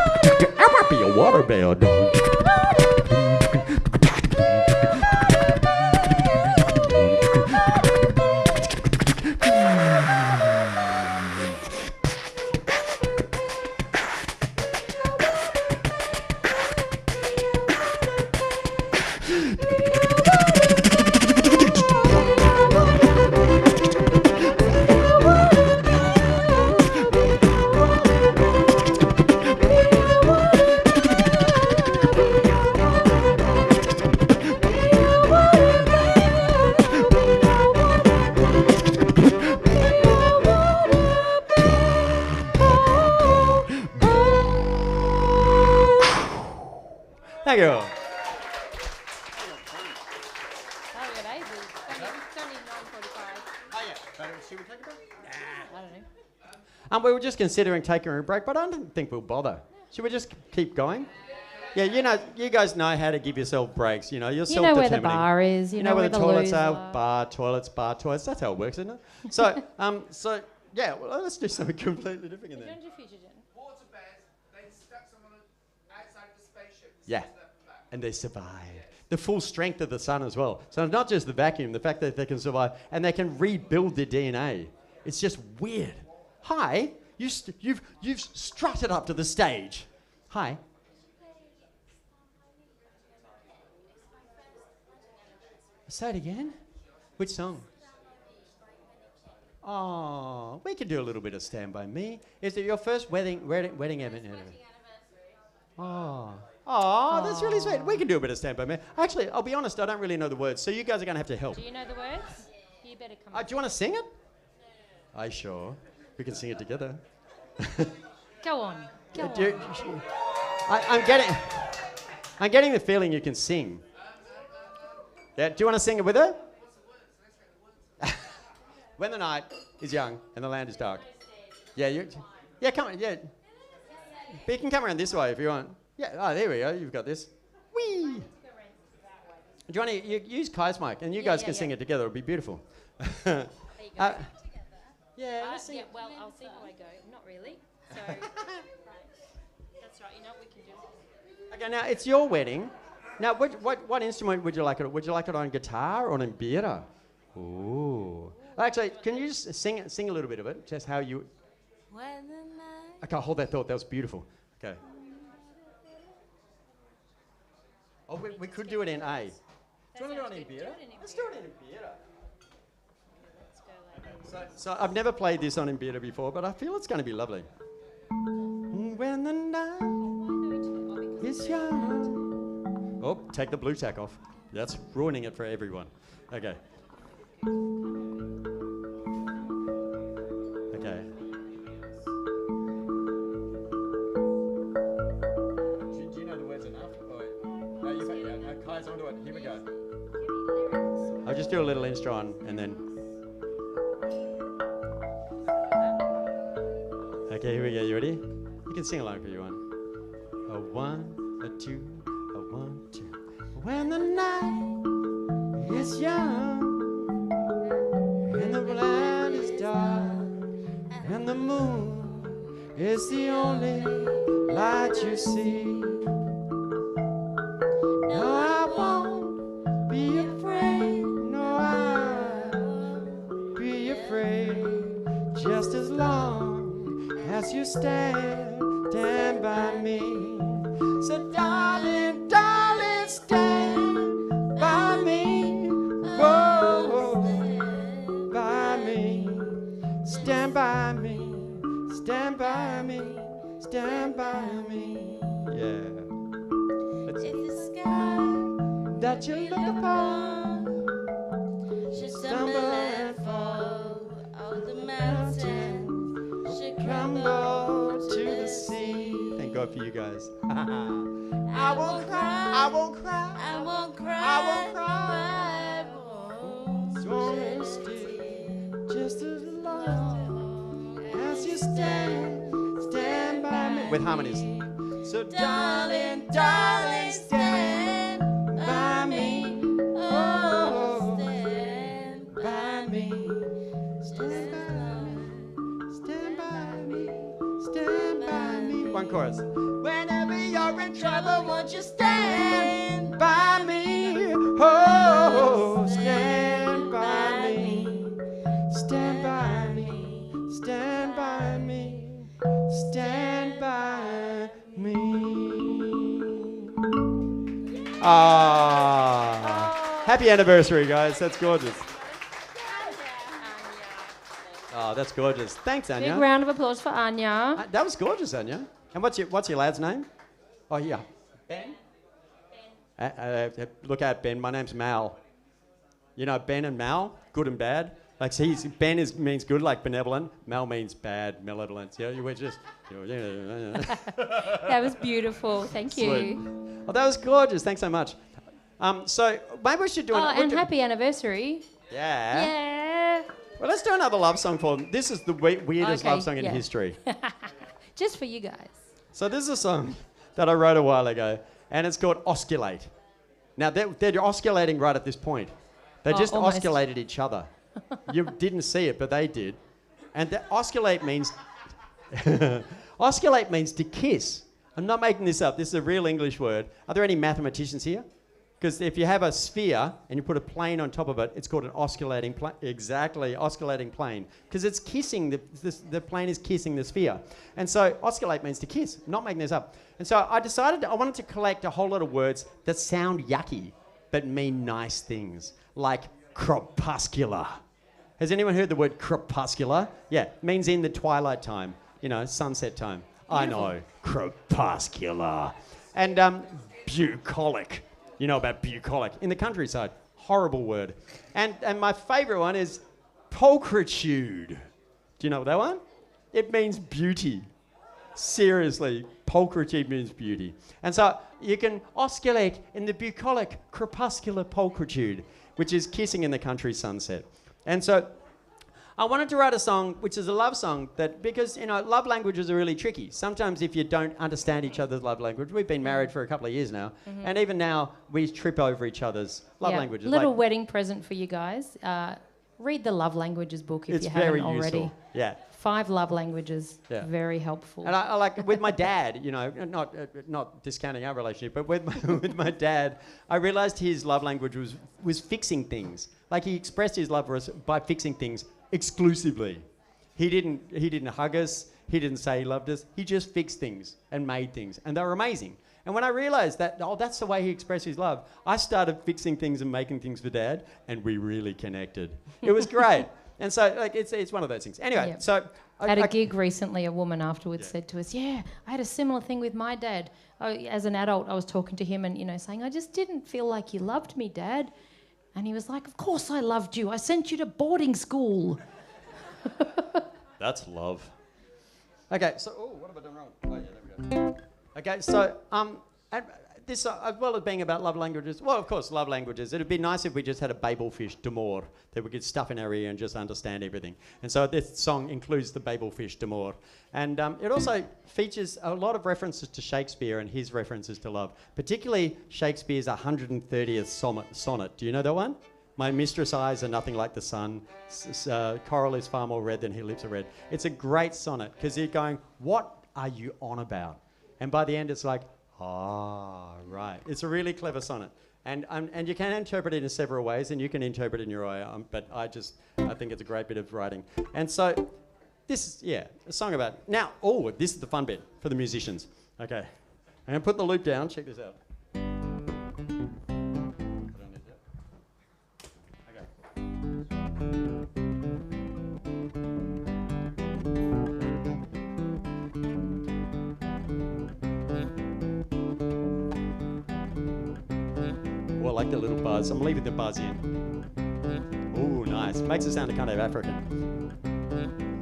water bear. I might be a water bear, dog. Thank you. Oh, we got ages. It's only 9:45. Oh, yeah. But should we take a break? I don't know. We were just considering taking a break, but I don't think we'll bother. Should we just keep going? Yeah, you guys know how to give yourself breaks. You're You know self-determining. where the bar is. You know where the toilets loos are. Bar toilets. That's how it works, isn't it? So yeah. Well, let's do something completely different in there. Water bears, they stuck someone outside the spaceship. Yeah, and they survive. The full strength of the sun as well. So not just the vacuum, the fact that they can survive and they can rebuild their DNA. It's just weird. Hi, you've strutted up to the stage. Hi. Say it again. Which song? Oh, we can do a little bit of Stand By Me. Is it your first wedding anniversary? Oh, that's really sweet. We can do a bit of Stand By Me. Actually, I'll be honest, I don't really know the words, so you guys are going to have to help. Do you know the words? You better come. Do you want to sing it? I sure. We can sing it together. Go on. Go on. I'm getting the feeling you can sing. Yeah, do you want to sing it with her? When the night is young and the land is dark. Yeah, come on, yeah. But you can come around this way if you want. Yeah, there we go, you've got this. Whee! Do you want to use Kai's mic and you guys can sing it together, it'll be beautiful. There you go. Yeah, let's sing. Yeah, well, I'll see how I go. Not really. So, right. That's right. You know what we can do? Okay, now it's your wedding. Now, what instrument would you like it? Would you like it on guitar or on mbira? Ooh. Actually, can you just sing a little bit of it? Just how you... Okay, hold that thought. That was beautiful. Okay. Oh, we could do it in A. Do you want to do it on mbira? Let's do it in mbira. So I've never played this on mbira before, but I feel it's going to be lovely. When the night is young. Oh, take the blue tack off. That's ruining it for everyone. Okay. Okay. Do you know the words enough? No, no, Kai's onto it. Here we go. I'll just do a little intro on and then... Okay, here we go. You ready? You can sing along if you want. A 1, a 2, a 1, 2. When the night is young and the land is dark and the moon is the only light you see. No, I won't be afraid. No, I won't be afraid. Just as long as you stand by me. So darling, darling, stand by me. Whoa, by me. Stand by me, stand by me, stand by me. Yeah. It's the sky that you look upon should stumble and fall. Oh, the mountain should crumble to the sea. Thank God for you guys. I won't cry, I won't cry, I won't cry, I won't cry. I won't still, just as long as you stand by me. With harmonies. So darling, darling, stand by me. Oh, stand by me. Stand by me. Stand by me. Stand by me. One chorus. Whenever you're in trouble, won't you stand by me? Oh, stand by me. Stand by me. Stand by me. Stand by me. Ah, happy anniversary, guys. That's gorgeous. Oh, that's gorgeous. Thanks, Anya. Big round of applause for Anya. That was gorgeous, Anya. And what's your lad's name? Oh, yeah. Ben? Look out, Ben. My name's Mal. You know, Ben and Mal, good and bad. Like, see, Ben means good, like benevolent. Mal means bad, malevolent. Yeah, you were just... That was beautiful. Thank you. Sweet. Oh, that was gorgeous. Thanks so much. So maybe we should do and happy anniversary. Yeah. Yeah. Well, let's do another love song for them. This is the weirdest love song in history. Just for you guys. So this is a song that I wrote a while ago, and it's called Osculate. Now, they're osculating right at this point. They just almost. osculated each other. You didn't see it, but they did. And osculate means... osculate means to kiss. I'm not making this up. This is a real English word. Are there any mathematicians here? Because if you have a sphere and you put a plane on top of it, it's called an osculating plane. Exactly, osculating plane. Because it's kissing, the plane is kissing the sphere. And so osculate means to kiss. I'm not making this up. And so I decided I wanted to collect a whole lot of words that sound yucky but mean nice things, like crepuscular. Has anyone heard the word crepuscular? Yeah, it means in the twilight time, sunset time. I know, crepuscular. And bucolic. You know about bucolic. In the countryside, horrible word. And my favourite one is pulchritude. Do you know that one? It means beauty. Seriously, pulchritude means beauty. And so you can osculate in the bucolic crepuscular pulchritude, which is kissing in the country sunset. And so I wanted to write a song which is a love song because love languages are really tricky. Sometimes if you don't understand each other's love language, we've been married for a couple of years now, and even now we trip over each other's love languages. Little wedding present for you guys. Read the love languages book if you haven't already. It's very useful. Yeah. 5 love languages. Yeah. Very helpful. And I like with my dad, not discounting our relationship, but with my dad, I realised his love language was fixing things. Like he expressed his love for us by fixing things exclusively. He didn't hug us. He didn't say he loved us. He just fixed things and made things, and they were amazing. And when I realised that, that's the way he expressed his love, I started fixing things and making things for Dad, and we really connected. It was great. And so, it's one of those things. Anyway, so... At a gig recently, a woman afterwards said to us, I had a similar thing with my dad. As an adult, I was talking to him and, saying, I just didn't feel like you loved me, Dad. And he was like, of course I loved you. I sent you to boarding school. That's love. Okay, so... Oh, what have I done wrong? Oh, yeah, there we go. Okay, so... this, as well as being about love languages, well, of course, love languages. It'd be nice if we just had a babelfish d'amour that we could stuff in our ear and just understand everything. And so this song includes the babelfish d'amour. And it also features a lot of references to Shakespeare and his references to love, particularly Shakespeare's 130th sonnet. Do you know that one? My mistress' eyes are nothing like the sun. Coral is far more red than her lips are red. It's a great sonnet because you're going, what are you on about? And by the end, it's like, right. It's a really clever sonnet. And you can interpret it in several ways, and you can interpret it in your way, but I think it's a great bit of writing. And so, this is, a song about... Now, this is the fun bit for the musicians. Okay. I'm going to put the loop down. Check this out. I like the little buzz. I'm leaving the buzz in. Ooh, nice. Makes it sound kind of African.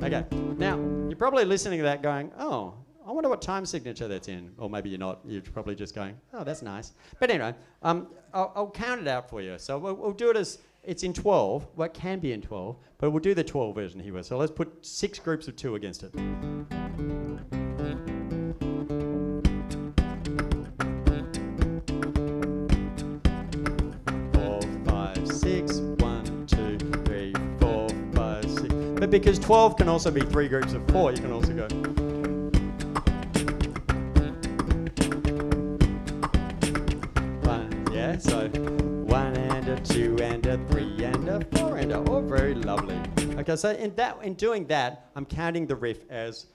Okay. Now, you're probably listening to that going, oh, I wonder what time signature that's in. Or maybe you're not. You're probably just going, oh, that's nice. But anyway, I'll count it out for you. So we'll do it as it's in 12. Well, it can be in 12, but we'll do the 12 version here. So let's put 6 groups of 2 against it. 6, 1, 2, 3, 4, 5, 6. But because 12 can also be 3 groups of 4, you can also go. Yeah, so 1 and a 2 and a 3 and a 4 and a... Oh, very lovely. Okay, so in doing that, I'm counting the riff as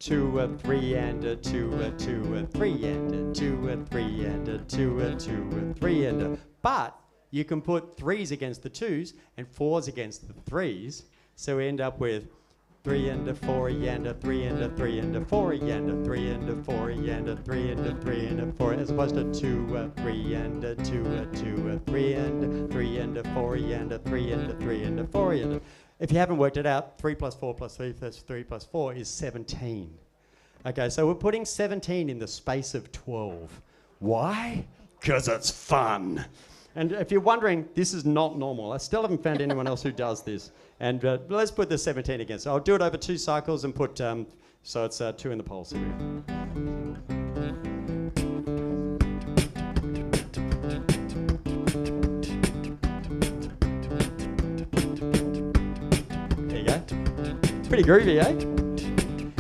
2, a 3 and a 2, a 2, a 3 and a 2, a 3 and a 2, a 2, a 3 and a... But you can put 3s against the 2s and 4s against the 3s. So we end up with 3 and a 4 and a 3 and a 3 and a 4 and a 3 and a 4 and a 3 and a 3 and a 4, as opposed to 2, a 3 and a 2, a 2, a 3 and a 3 and a 4 and a 3 and a 3 and a 4 and a... If you haven't worked it out, 3 plus 4 plus 3 plus 3 plus 4 is 17. Okay, so we're putting 17 in the space of 12. Why? Because it's fun. And if you're wondering, this is not normal. I still haven't found anyone else who does this. And let's put the 17 again. So I'll do it over 2 cycles and put, so it's 2 in the pulse. Here we go. There you go. Pretty groovy, eh?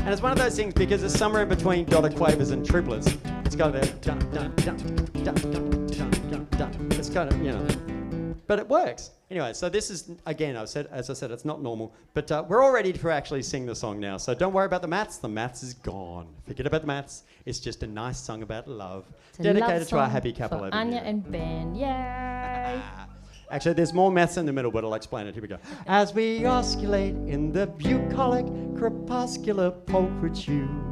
And it's one of those things because it's somewhere in between dotted quavers and triplets. It's got a dun, dun, dun, dun, dun, dun, dun, dun. It's kind of, you know, but it works. Anyway, so this is, again, as I said, it's not normal, but we're all ready to actually sing the song now. So don't worry about the maths. The maths is gone. Forget about the maths. It's just a nice song about love, dedicated to our happy couple over Anya here. and Ben, yay! Actually, there's more maths in the middle, but I'll explain it. Here we go. As we oscillate in the bucolic crepuscular pulchritude,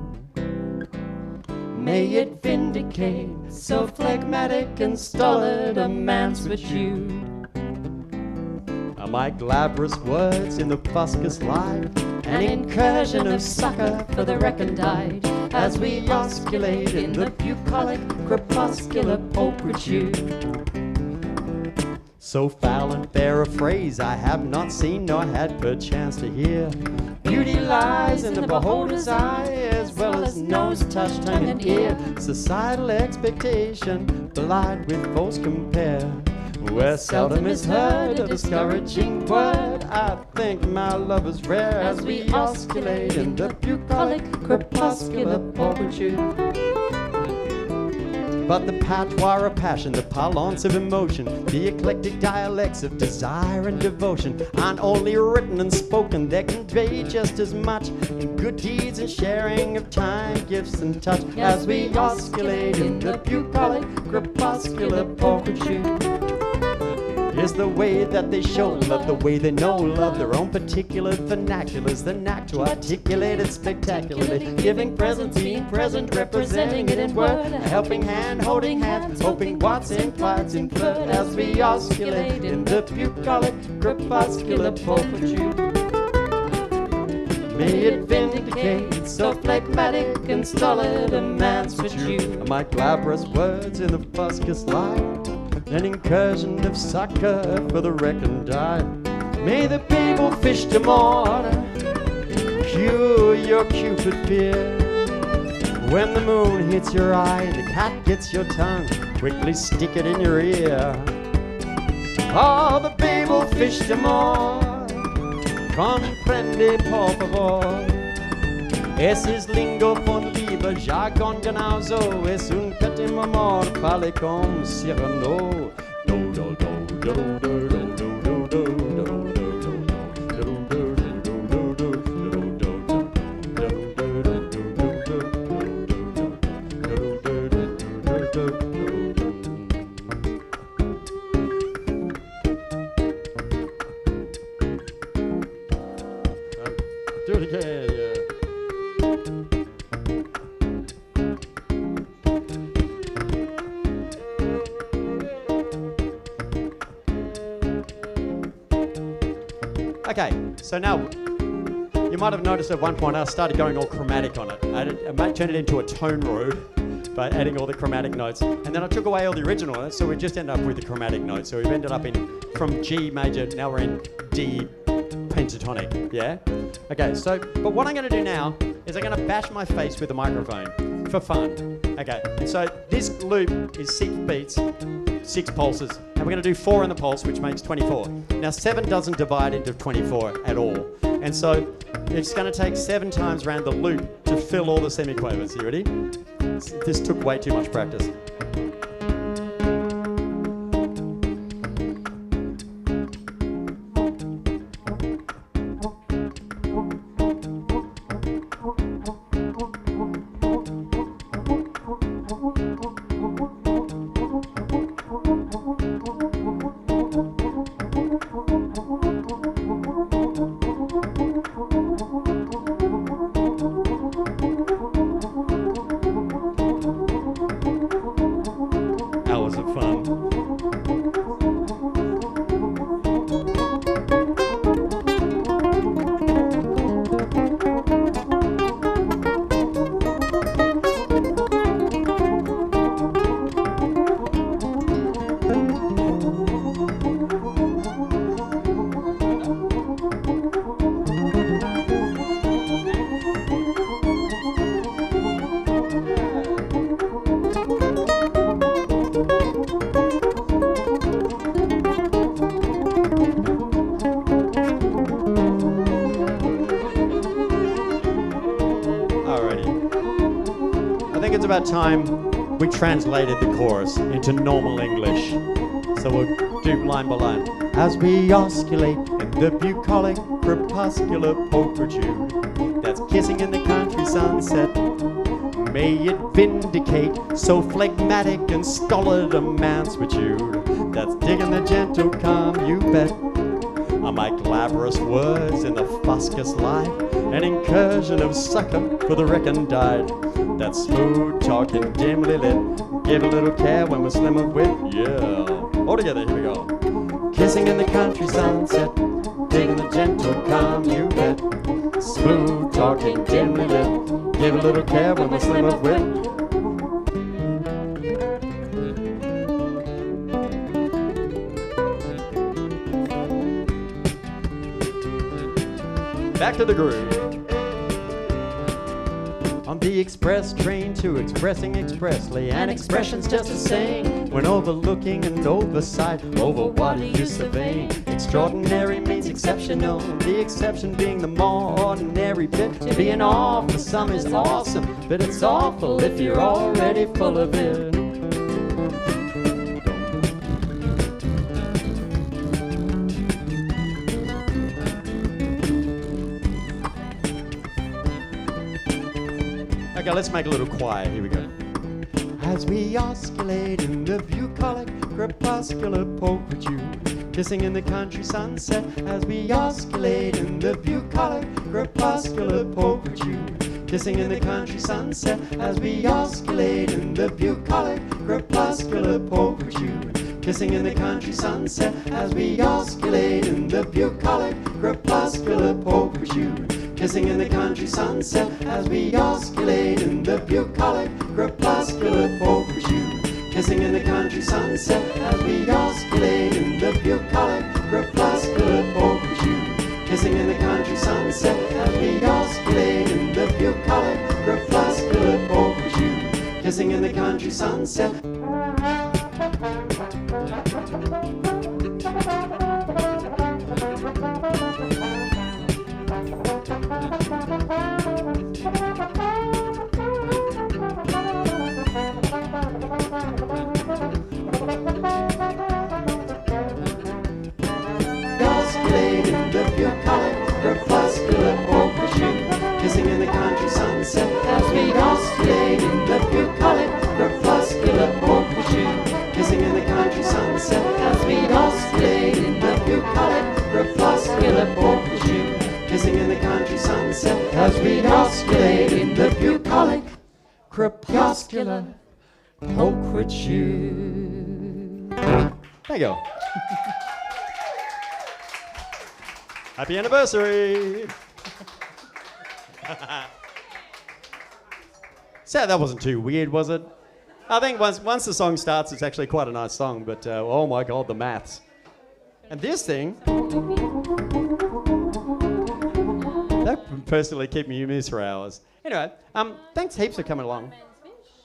may it vindicate so phlegmatic and stolid a man's virtue. My glabrous words in the fuscous light, an incursion of succor for the recondite, as we oscillate in the bucolic crepuscular pulchritude. So foul and fair a phrase I have not seen nor had perchance to hear. Beauty lies in the beholder's eye, as well as nose, touch, tongue, and ear. Societal expectation, belied with false compare, where seldom is heard a discouraging word. I think my love is rare as we oscillate in the bucolic crepuscular pulchritude. But the patois of passion, the parlance of emotion, the eclectic dialects of desire and devotion aren't only written and spoken, they convey just as much in good deeds and sharing of time, gifts and touch, as we oscillate in the bucolic crepuscular pulchritude. Is the way that they show love, the way they know love, their own particular vernaculars, the knack to articulate it spectacularly, giving present, being present, representing it in word, a helping hand, holding hands, hoping what's implied's inferred, as we oscillate in the bucolic crepuscular pulchritude. May it vindicate so phlegmatic and stolid a man's virtue. My glabrous words in the fuscous light, an incursion of succor for the recondite. May the people fish to mortar cure your cupid fear. When the moon hits your eye and the cat gets your tongue, quickly stick it in your ear. Oh, the people fish to mortar, comprende por favor. Ese es lingo von Liebe, jargon genauso, es un petit amor, parle comme Cyrano. Do, do, do, do, do, do, do, do, do, do, do. Do it again, yeah. Okay, so now you might have noticed at one point I started going all chromatic on it. I might turn it into a tone road by adding all the chromatic notes, and then I took away all the original notes, so we just ended up with the chromatic notes. So we've ended up in from G major, now we're in D pentatonic, yeah? Okay, so, but what I'm gonna do now is I'm gonna bash my face with the microphone for fun. Okay, so this loop is 6 beats, 6 pulses, and we're going to do 4 in the pulse, which makes 24. Now 7 doesn't divide into 24 at all, and so it's going to take 7 times around the loop to fill all the semiquavers. You ready? This took way too much practice. about time we translated the chorus into normal English. So we'll do line by line. As we oscillate in the bucolic crepuscular pulchritude that's kissing in the country sunset, may it vindicate so phlegmatic and stolid a mansuetude that's digging the gentle calm, you bet. Are my glabrous words in the fuscous life an incursion of succor for the recondite? That smooth talking dimly lit, give a little care when we're slim of wit, yeah. All together, here we go. Kissing in the country sunset, digging the gentle calm, you bet. Smooth talking dimly lit, give a little care when we're slim of wit. Back to the groove. On the express train to expressing expressly, and expressions just the same. When overlooking and oversight over what it used to be. Extraordinary means exceptional, the exception being the more ordinary bit. Being off for some is awesome, but it's awful if you're already full of it. Okay, let's make a little choir. Here we go. As we oscillate in the bucolic crepuscular pulchritude, kissing in the country sunset. As we oscillate in the bucolic crepuscular pulchritude, kissing in the country sunset. As we oscillate in the bucolic crepuscular pulchritude, kissing in the country sunset. As we oscillate in the bucolic crepuscular pulchritude, kissing in the country sunset. As we oscillate in the bucolic crepuscular pulchritude, kissing in the country sunset. As we oscillate in the bucolic crepuscular pulchritude, kissing in the country sunset. As we oscillate in the bucolic crepuscular pulchritude, kissing in the country sunset. Kissing in the country sunset. As we oscillate in the bucolic crepuscular pulchritude, kissing in the country sunset. As we oscillate in the bucolic crepuscular pulchritude, kissing in the country sunset. As we oscillate in the bucolic crepuscular pulchritude. There you go. Happy anniversary! So that wasn't too weird, was it? I think once the song starts, it's actually quite a nice song, but oh my god, the maths. And this thing, that can personally keep me amused for hours. Anyway, thanks heaps for coming along.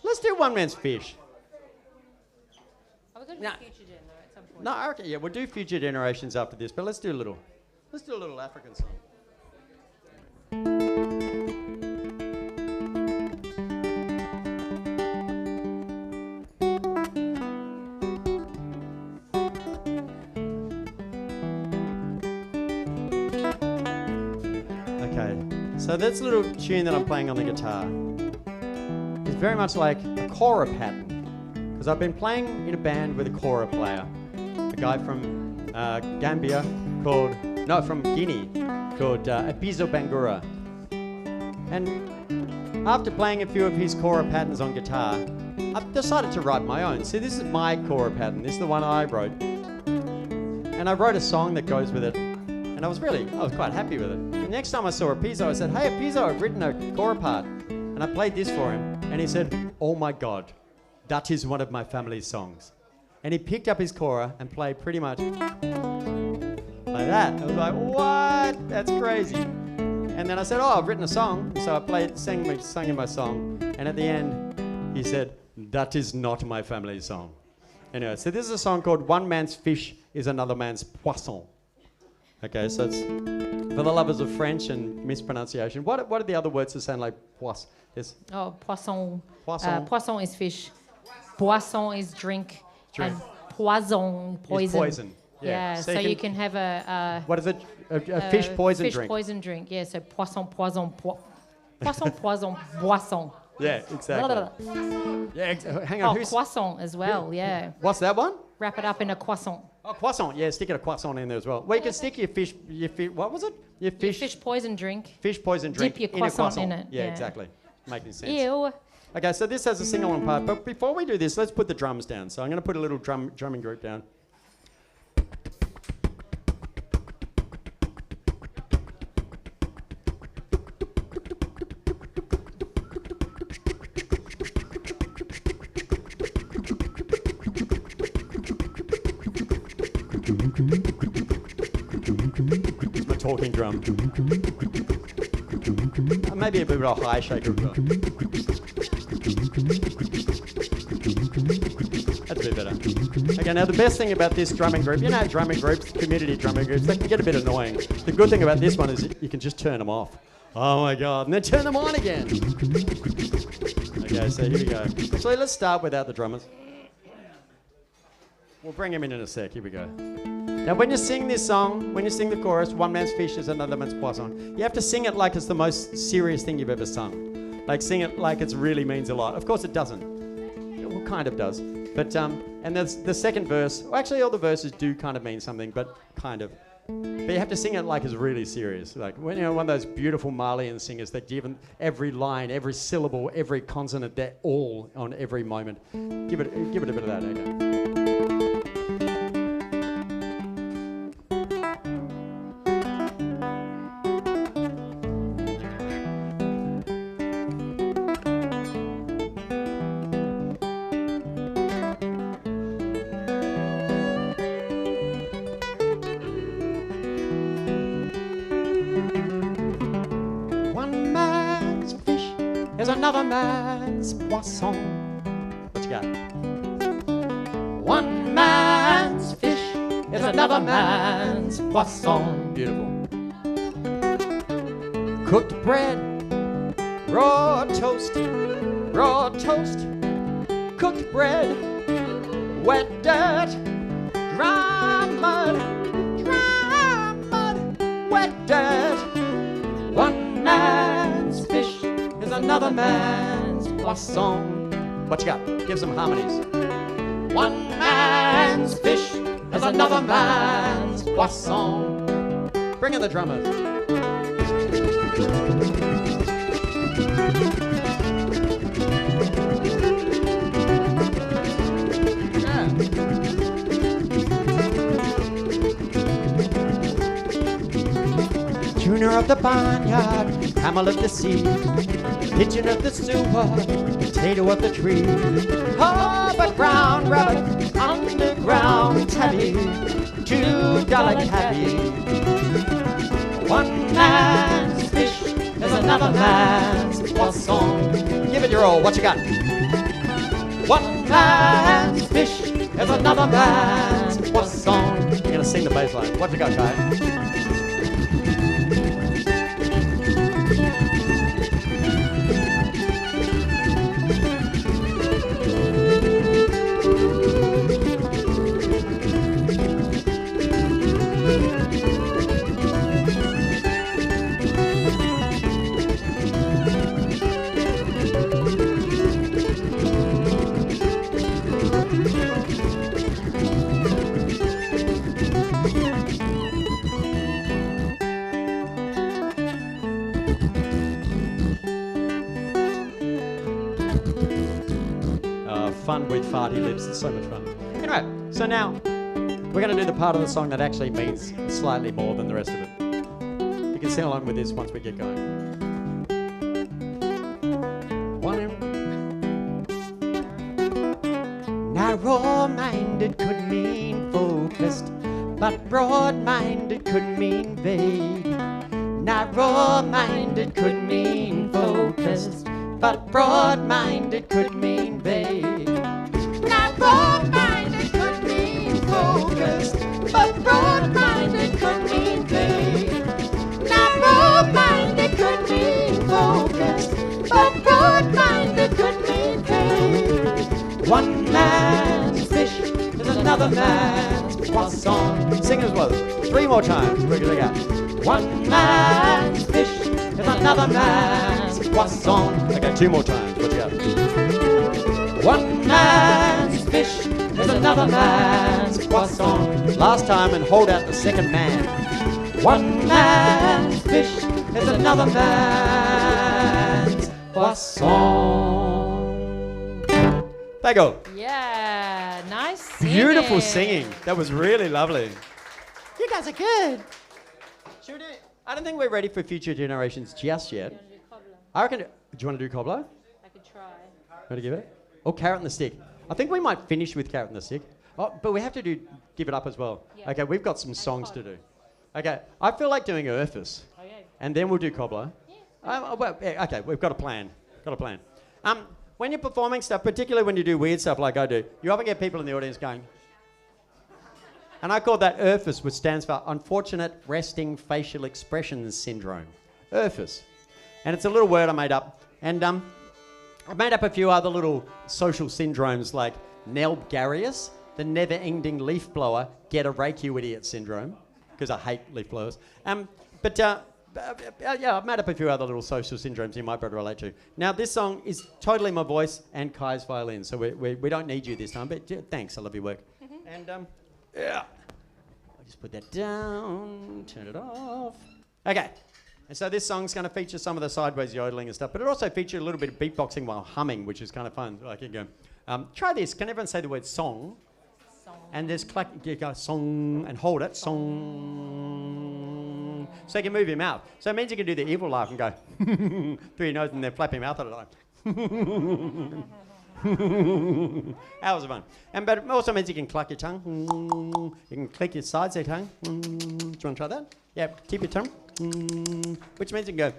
Let's do One Man's Fish. I was going to do Future Gen though at some point. No, okay, yeah, we'll do Future Generations after this, but let's do a little African song. Okay, so this little tune that I'm playing on the guitar is very much like a kora pattern, because I've been playing in a band with a kora player, a guy from Gambia from Guinea, called Abizo Bangura. And after playing a few of his kora patterns on guitar, I've decided to write my own. See, this is my kora pattern. This is the one I wrote. And I wrote a song that goes with it. And I was quite happy with it. The next time I saw Abizo, I said, "Hey Abizo, I've written a kora part." And I played this for him. And he said, "Oh my God, that is one of my family's songs." And he picked up his kora and played pretty much like that. I was like, what? That's crazy. And then I said, "Oh, I've written a song." So I sang him my song. And at the end, he said, "That is not my family's song." Anyway, so this is a song called One Man's Fish is Another Man's Poisson. Okay, so it's for the lovers of French and mispronunciation. What are the other words that sound like poisson? Oh, poisson. Poisson. Poisson is fish. Boisson is drink. Drink. And poison, poison. Poison. Yeah. So you can have What is it? A fish poison drink. Fish poison drink. Yeah. So poisson, poison, poisson, poison, boisson. Yeah, exactly. Yeah, hang on. Croissant as well. Yeah. What's that one? Wrap it up in a croissant. Oh, croissant. Yeah, stick a croissant in there as well. Well, you can stick your fish. What was it? Your fish poison drink. Fish poison drink. Dip your in a croissant in it. Yeah, exactly. Making sense. Ew. Okay, so this has a sing-along part, but before we do this, let's put the drums down. So I'm going to put a little drumming group down. It's my talking drum. Maybe a bit of a high shaker as well. That's a bit better. Okay, now the best thing about this drumming group, you know drumming groups, community drumming groups, they can get a bit annoying. The good thing about this one is you can just turn them off. Oh my God, and then turn them on again. Okay, so here we go. Actually, let's start without the drummers. We'll bring him in a sec, here we go. Now when you sing this song, when you sing the chorus, one man's fish is another man's poisson, you have to sing it like it's the most serious thing you've ever sung. Like sing it like it really means a lot. Of course it doesn't. It kind of does. But, and there's the second verse, well, actually all the verses do kind of mean something, but kind of. But you have to sing it like it's really serious. Like when you're one of those beautiful Malian singers that give every line, every syllable, every consonant, they're all on every moment. Give it a bit of that, okay? Another man's poisson. What you got? One man's fish is another man's poisson. Beautiful. Cooked bread, raw toast, cooked bread, wet dirt, dry mud, wet dirt. One man's fish is another man's poisson. What you got? Give some harmonies. One man's fish is another man's poisson. Bring in the drummers. Yeah. Tuner of the barnyard, camel of the sea, pigeon of the sewer, potato of the tree, Harvard brown rabbit, underground tabby, $2 cabbie. One man's fish is another man's poisson. Give it your all. What you got? One man's fish is another man's poisson. You're gonna sing the bass line. What you got, Kylie? Fun with farty lips, it's so much fun. Anyway, so now we're going to do the part of the song that actually means slightly more than the rest of it. You can sing along with this once we get going. Narrow-minded could mean focused, but broad-minded could mean vague. Narrow-minded could mean focused, but broad-minded could mean vague. Narrow-minded could mean focused, but broad-minded could mean vague. Narrow-minded could mean focused, but broad-minded could mean One man's fish is another man's poisson. Sing as well. 3 more times. We're gonna go. One man's fish is another man's poisson. Okay, 2 more times. What you got? One man's fish is another man's poisson. Last time, and hold out the second man. One man's fish is another man's poisson. There you go. Yeah, nice singing. Beautiful singing. That was really lovely. You guys are good. Should we do it? I don't think we're ready for future generations just yet. Do you want to do cobbler? I reckon. Do you want to do cobbler? I could try. Want to give it? Or carrot and the stick? I think we might finish with carrot and the stick. Oh, but we have to give it up as well. Yeah. Okay, we've got some songs to do. Okay, I feel like doing Urfus. Okay. And then we'll do cobbler. Yeah. Well, yeah, okay, we've got a plan. When you're performing stuff, particularly when you do weird stuff like I do, you often get people in the audience going, and I call that Urfus, which stands for Unfortunate Resting Facial Expressions Syndrome. Urfus. And it's a little word I made up. And I've made up a few other little social syndromes like Nelgarius, the never-ending leaf blower, get a rake you idiot syndrome, because I hate leaf blowers. Yeah, I've made up a few other little social syndromes you might be able to relate to. Now, this song is totally my voice and Kai's violin, so we don't need you this time, but thanks, I love your work. And, yeah. I'll just put that down, turn it off. Okay. And so this song's going to feature some of the sideways yodeling and stuff, but it also features a little bit of beatboxing while humming, which is kind of fun. Like you go, try this. Can everyone say the word song? Song. And there's you go song and hold it, song. So you can move your mouth. So it means you can do the evil laugh and go through your nose and then flap your mouth at a time. That was fun. But it also means you can cluck your tongue. You can click your sides of your tongue. Do you want to try that? Yeah, tip your tongue. Which means you can go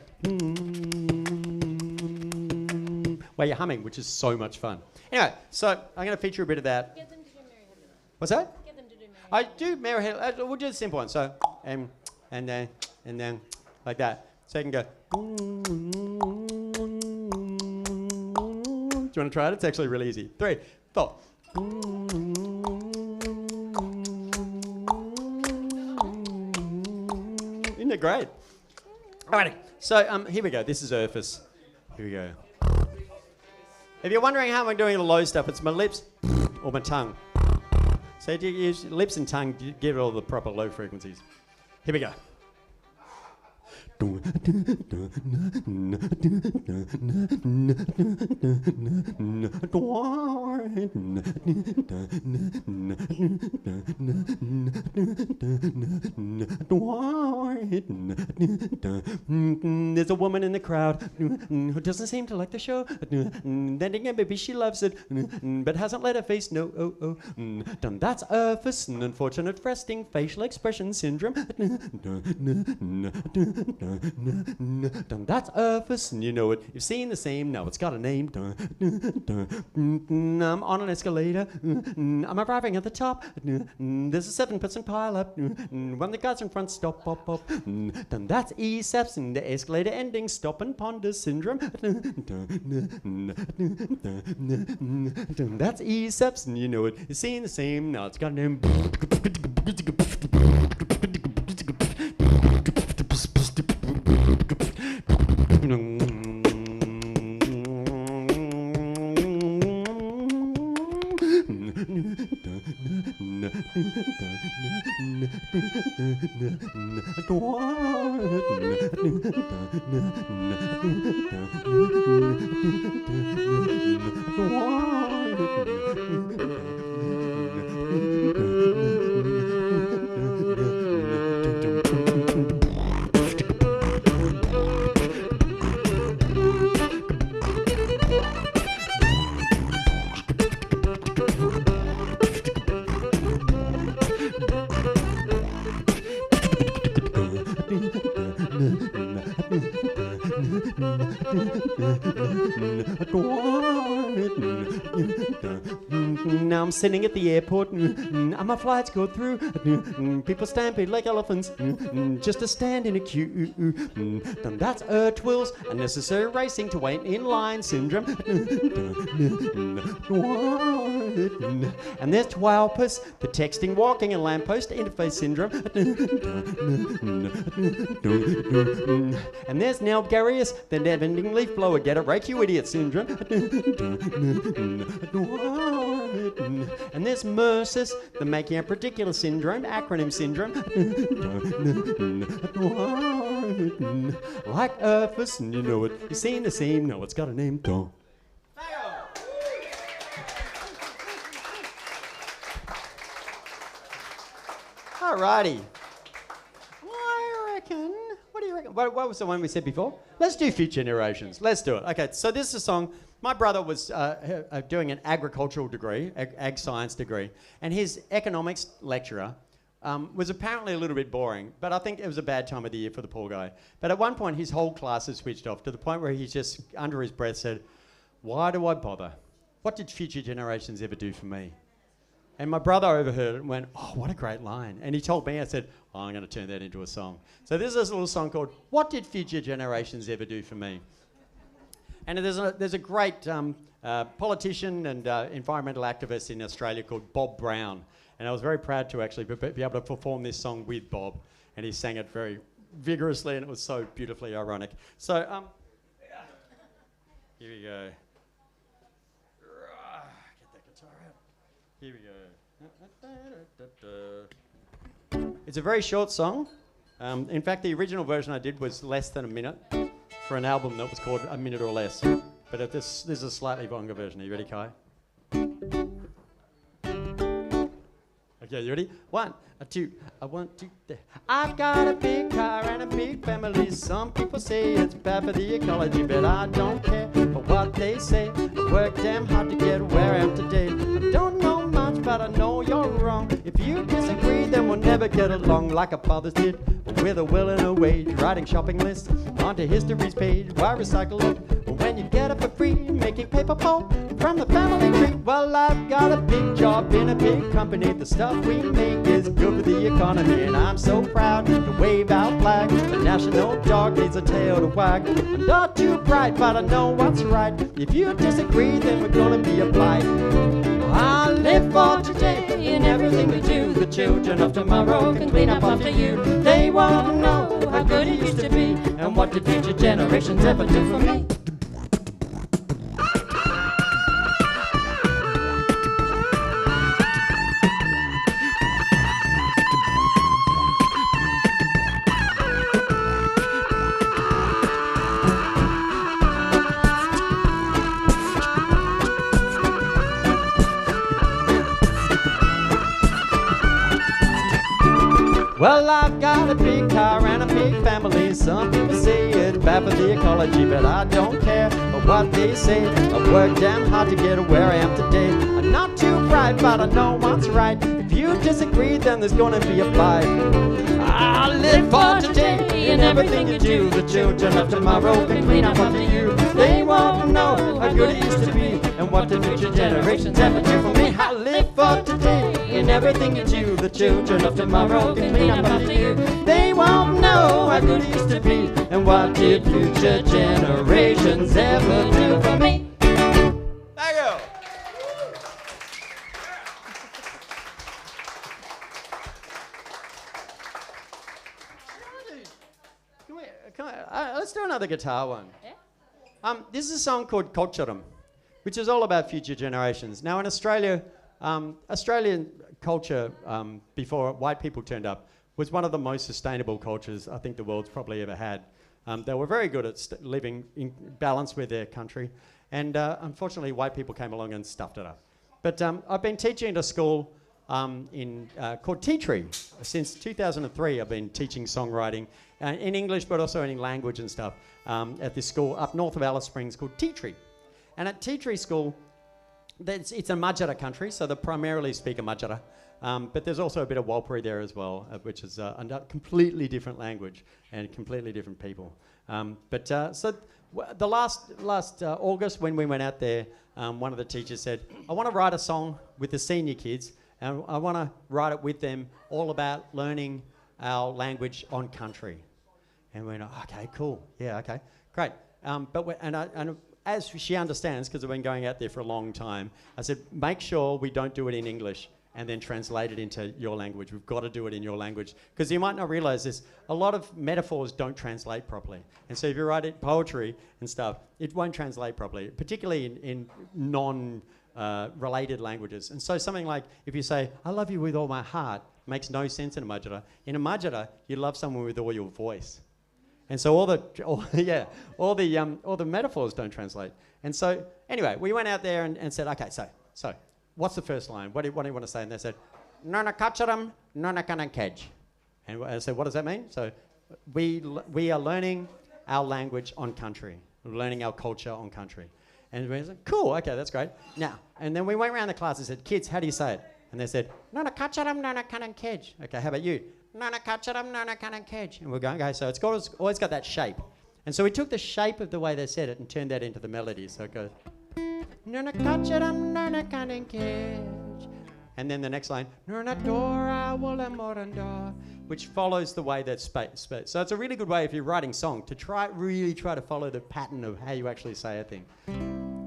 while you're humming, which is so much fun. Anyway, so I'm going to feature a bit of that. Get them to do Mary Helen. What's that? Get them to do Mary I do Mary Helen. We'll do the simple one. So, and then like that. So you can go. Do you want to try it? It's actually really easy. 3, 4. Isn't it great? Alrighty. So here we go. This is Urfus. Here we go. If you're wondering how I'm doing the low stuff, it's my lips or my tongue. So you use lips and tongue to give it all the proper low frequencies. Here we go. There's a woman in the crowd who doesn't seem to like the show. Then again, maybe she loves it, but hasn't let her face know. That's Urfus, an unfortunate resting facial expression syndrome. That's Urfus, and you know it. You've seen the same, now it's got a name. I'm on an escalator. I'm arriving at the top. There's a 7-person pile up. When the guys in front stop, up. That's ESEPS, and the escalator ending stop and ponder syndrome. That's ESEPS, and you know it. You've seen the same, now it's got a name. Now I'm sitting at the airport, and my flights go through. People stampede like elephants, just to stand in a queue. That's twills, unnecessary racing to wait in line syndrome. And there's twalpus, the texting, walking, and lamppost interface syndrome. And there's Nalgarius, the never-ending leaf blower getter, rake you idiot syndrome. And there's Mercis, the making up ridiculous syndrome, acronym syndrome. Like Earthus, you know it, you seen the same, no, it's got a name, don't. Alrighty. I reckon. What do you reckon? What was the one we said before? Let's do Future Generations. Let's do it. Okay, so this is a song. My brother was doing an agricultural degree, ag science degree, and his economics lecturer was apparently a little bit boring, but I think it was a bad time of the year for the poor guy. But at one point, his whole class had switched off to the point where he just, under his breath, said, "Why do I bother? What did Future Generations ever do for me?" And my brother overheard it and went, "Oh, what a great line." And he told me, I said, "Oh, I'm going to turn that into a song." So this is a little song called "What Did Future Generations Ever Do For Me?" And there's a great politician and environmental activist in Australia called Bob Brown. And I was very proud to actually be able to perform this song with Bob. And he sang it very vigorously, and it was so beautifully ironic. So here we go. Get that guitar out. Here we go. It's a very short song. In fact, the original version I did was less than a minute for an album that was called A Minute or Less. But this is a slightly longer version. Are you ready, Kai? Okay, you ready? 1, 2, 1, 2, 3. I've got a big car and a big family. Some people say it's bad for the ecology, but I don't care for what they say. I work damn hard to get where I am today. I don't know much, but I know you're wrong. If you disagree, then we'll never get along like our fathers did, with a will and a wage, writing shopping lists onto history's page. Why recycle it when you get it for free? Making paper pulp from the family tree. Well, I've got a big job in a big company. The stuff we make is good for the economy, and I'm so proud to wave our flag. The national dog needs a tail to wag. I'm not too bright, but I know what's right. If you disagree, then we're gonna be applied. I live for today in everything we do. The children of tomorrow can clean up after you. They won't know how good it used to be, and what did future generations ever do for me? Well, I've got a big car and a big family. Some people say it's bad for the ecology, but I don't care for what they say. I work damn hard to get where I am today. I'm not too bright, but I know what's right. If you disagree, then there's gonna be a fight. I live for today in everything you do. The children of tomorrow can clean up after you. They won't know how good it used to be, and what the future generations ever do for me. I live for today in everything you do. The children of tomorrow can clean up after you. They won't know how good it used to be, and what did future generations ever do for me? There you go. Let's do another guitar one. Yeah? This is a song called Culturum, which is all about future generations. Now in Australia, Australian culture before white people turned up was one of the most sustainable cultures I think the world's probably ever had. They were very good at living in balance with their country, and unfortunately white people came along and stuffed it up. But I've been teaching at a school called Tea Tree. Since 2003 I've been teaching songwriting in English but also in language and stuff at this school up north of Alice Springs called Tea Tree. And at Tea Tree School, it's a Madjara country, so they primarily speak a Madjara. But there's also a bit of Warlpiri there as well, which is a completely different language and completely different people. So The last August when we went out there, one of the teachers said, I want to write a song with the senior kids, and I want to write it with them all about learning our language on country. And we went, okay, cool. Yeah, okay, great. And as she understands, because I've been going out there for a long time, I said, make sure we don't do it in English and then translate it into your language. We've got to do it in your language. Because you might not realise this, a lot of metaphors don't translate properly. And so if you write it poetry and stuff, it won't translate properly, particularly in non-related languages. And so something like, if you say, I love you with all my heart, makes no sense in a Majara. In a Majara, you love someone with all your voice. And so all the metaphors don't translate. And so anyway, we went out there and said, okay, so what's the first line? What do you want to say? And they said, Nona kacharam, nona kanankej. And I said, what does that mean? So we are learning our language on country, learning our culture on country. And we said, cool, okay, that's great. Now, and then we went around the class and said, kids, how do you say it? And they said, nona kacharam, nona kanankej. Okay, how about you? Nona kacharam, nona kanankej. And we're going, okay, so it's always got that shape. And so we took the shape of the way they said it and turned that into the melody. So it goes, Nona kacharam, nona kanankej. And then the next line, Nona dora wala moranda, which follows the way that's spaced. So it's a really good way if you're writing song to really try to follow the pattern of how you actually say a thing.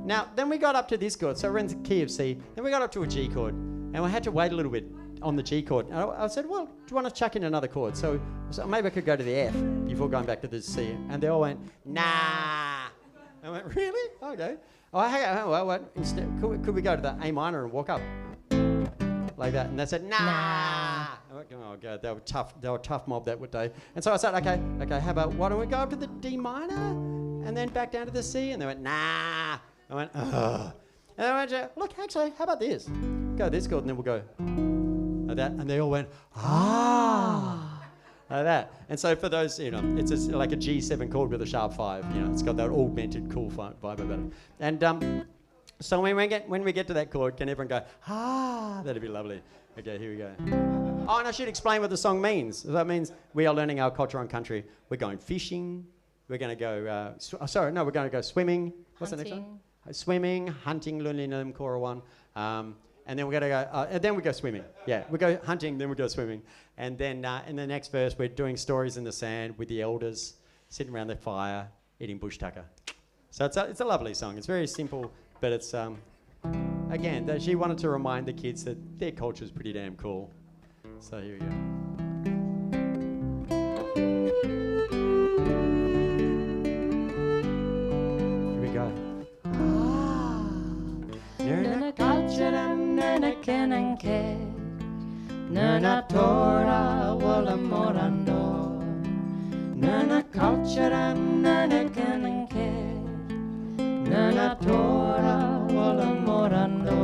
Now, then we got up to this chord. So we're in the key of C. Then we got up to a G chord. And we had to wait a little bit on the G chord. And I said, well, do you want to chuck in another chord? So maybe I could go to the F before going back to the C. And they all went, nah. I went, really? Okay. Oh, hang on. Well, instead, could we go to the A minor and walk up? Like that. And they said, nah. I went, oh, God, they were tough. They were a tough mob that day. And so I said, okay, how about, why don't we go up to the D minor and then back down to the C? And they went, nah. I went, ugh. And I went, look, actually, how about this? Go this chord and then we'll go like that. And they all went, ah, like that. And so for those, it's like a G7 chord with a sharp 5. It's got that augmented cool vibe about it. And so when we get to that chord, can everyone go, ah, that'd be lovely. Okay, here we go. Oh, and I should explain what the song means. That means we are learning our culture on country. We're going fishing. We're going to go, we're going to go swimming. What's the next one? Swimming, hunting, lulinum, korawan. And then we're going to go, and then we go swimming. Yeah, we go hunting, then we go swimming. And then in the next verse, we're doing stories in the sand with the elders, sitting around the fire, eating bush tucker. So it's a lovely song. It's very simple, but it's, again, she wanted to remind the kids that their culture is pretty damn cool. So here we go. Here we go. Nurna kacharam, nurna kenanke, nurna tora wala morando. Nurna kacharam, nurna kenanke, nurna tora wala morando.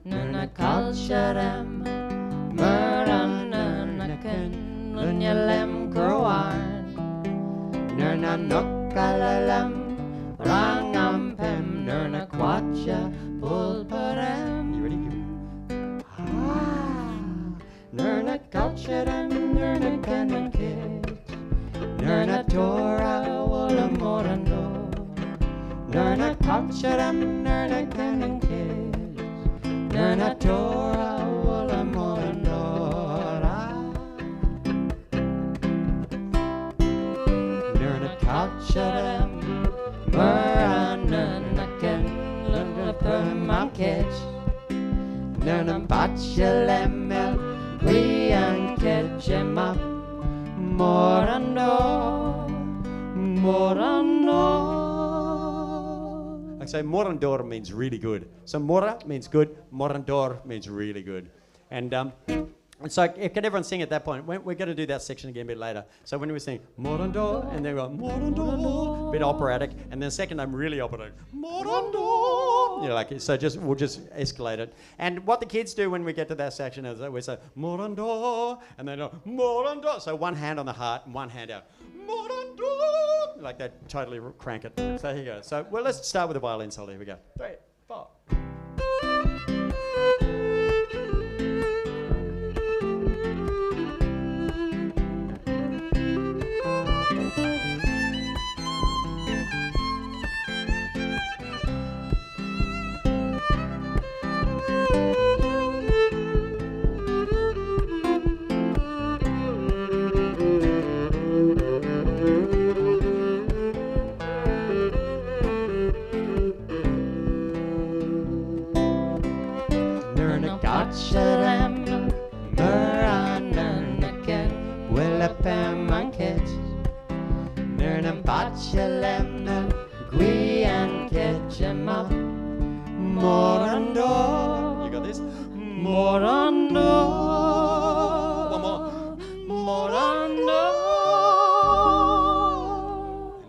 Nurna kacharam, murana naken, lunyalem kurwan. Nurna nokalalam, rangampem, nurna kwacha, pulparem. You ready? Nurna kacharam, nurna kanankej, nurna tora wala morando. Nurna kacharam, nurna kanankej, nurna tora wala morando. Kacharam, murana naken, luna permankej, nurna bachelemel, riankejema, morando. So morandor means really good. So mora means good, morandor means really good. And so can everyone sing at that point? We're going to do that section again a bit later. So when we sing morandor, and then we go morandor, a bit operatic, and then the second time really operatic, morandor. So we'll just escalate it. And what the kids do when we get to that section is that we say morandor, and then morandor. So one hand on the heart and one hand out. Morandor, like that, totally crank it. So here you go. So let's start with the violin solo. Here we go. 3, 4. Bachelem, Muranakan, Willapamankit, Nernam Bachelem, Guian Ketchema, Morando. You got this? Morando. One more. Morando.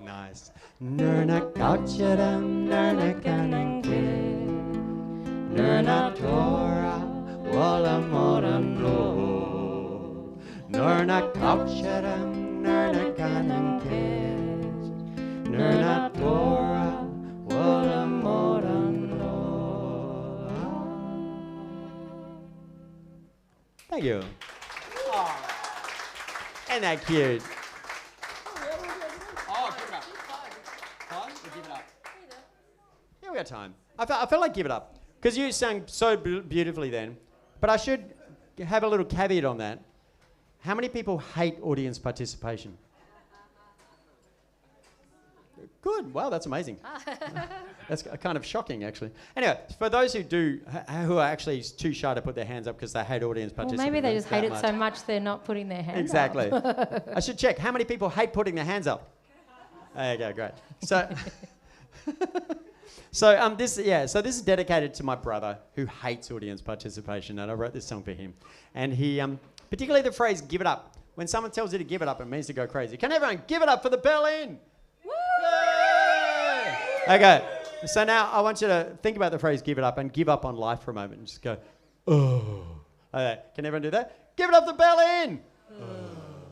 Nice. Nerna Couchadam, Nerna Canankit, Nerna Tora, Walla Morando. Nerna Couchadam, Nerna Canankit, Nerna Tora, Walla Morando. Thank you. Ain't that cute? Oh, give it up. Time? Or give it up? Yeah, we got time. I felt like give it up. Because you sang so beautifully then. But I should have a little caveat on that. How many people hate audience participation? Good. Wow, that's amazing. That's kind of shocking, actually. Anyway, for those who do, who are actually too shy to put their hands up because they hate audience Well, participation. maybe they just hate it so much they're not putting their hands Exactly. up. I should check. How many people hate putting their hands up? There you go, great. So, this is dedicated to my brother who hates audience participation, and I wrote this song for him. And he, particularly the phrase "give it up." When someone tells you to give it up, it means to go crazy. Can everyone give it up for the Berlin? Okay, so now I want you to think about the phrase "give it up" and give up on life for a moment and just go, oh. Okay, can everyone do that? Give it up for Berlin!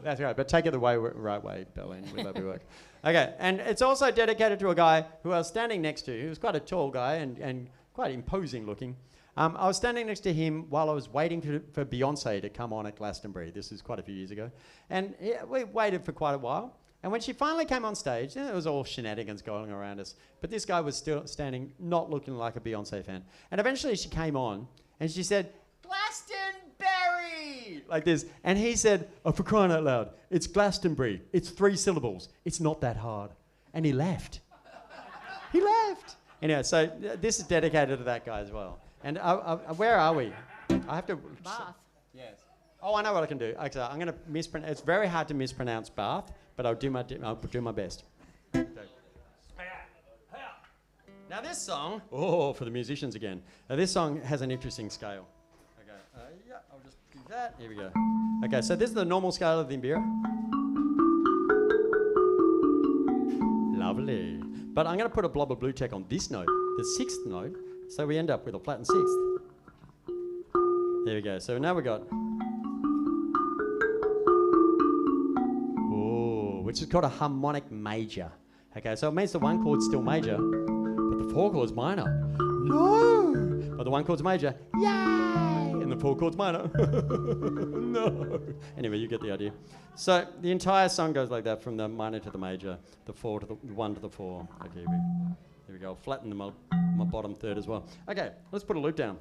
That's right, but take it the right way, Berlin. We love your work. Okay, and it's also dedicated to a guy who I was standing next to. He was quite a tall guy and quite imposing looking. I was standing next to him while I was waiting for Beyonce to come on at Glastonbury. This is quite a few years ago. And we waited for quite a while. And when she finally came on stage, there was all shenanigans going around us. But this guy was still standing, not looking like a Beyonce fan. And eventually she came on and she said, Glastonbury! Like this. And he said, oh, for crying out loud, it's Glastonbury. It's 3 syllables. It's not that hard. And he left. He left. Anyway, so this is dedicated to that guy as well. And where are we? I have to... Bath. Yes. Oh, I know what I can do. Actually, I'm going to mispronounce... It's very hard to mispronounce Bath, but I'll do my best. Now this song... Oh, for the musicians again. Now this song has an interesting scale. Okay. Yeah, I'll just do that. Here we go. Okay, so this is the normal scale of the Imbira. Lovely. But I'm going to put a blob of blue check on this note, the 6th note, so we end up with a flattened 6th. There we go. So now we've got... Oh, which is called a harmonic major. Okay, so it means the 1 chord's still major, but the 4 chord's minor. No! But the 1 chord's major. Yay! And the 4 chord's minor. No! Anyway, you get the idea. So the entire song goes like that, from the minor to the major, the 4 to the 1 to the 4. Okay, here we go. I'll flatten my bottom third as well. Okay, let's put a loop down.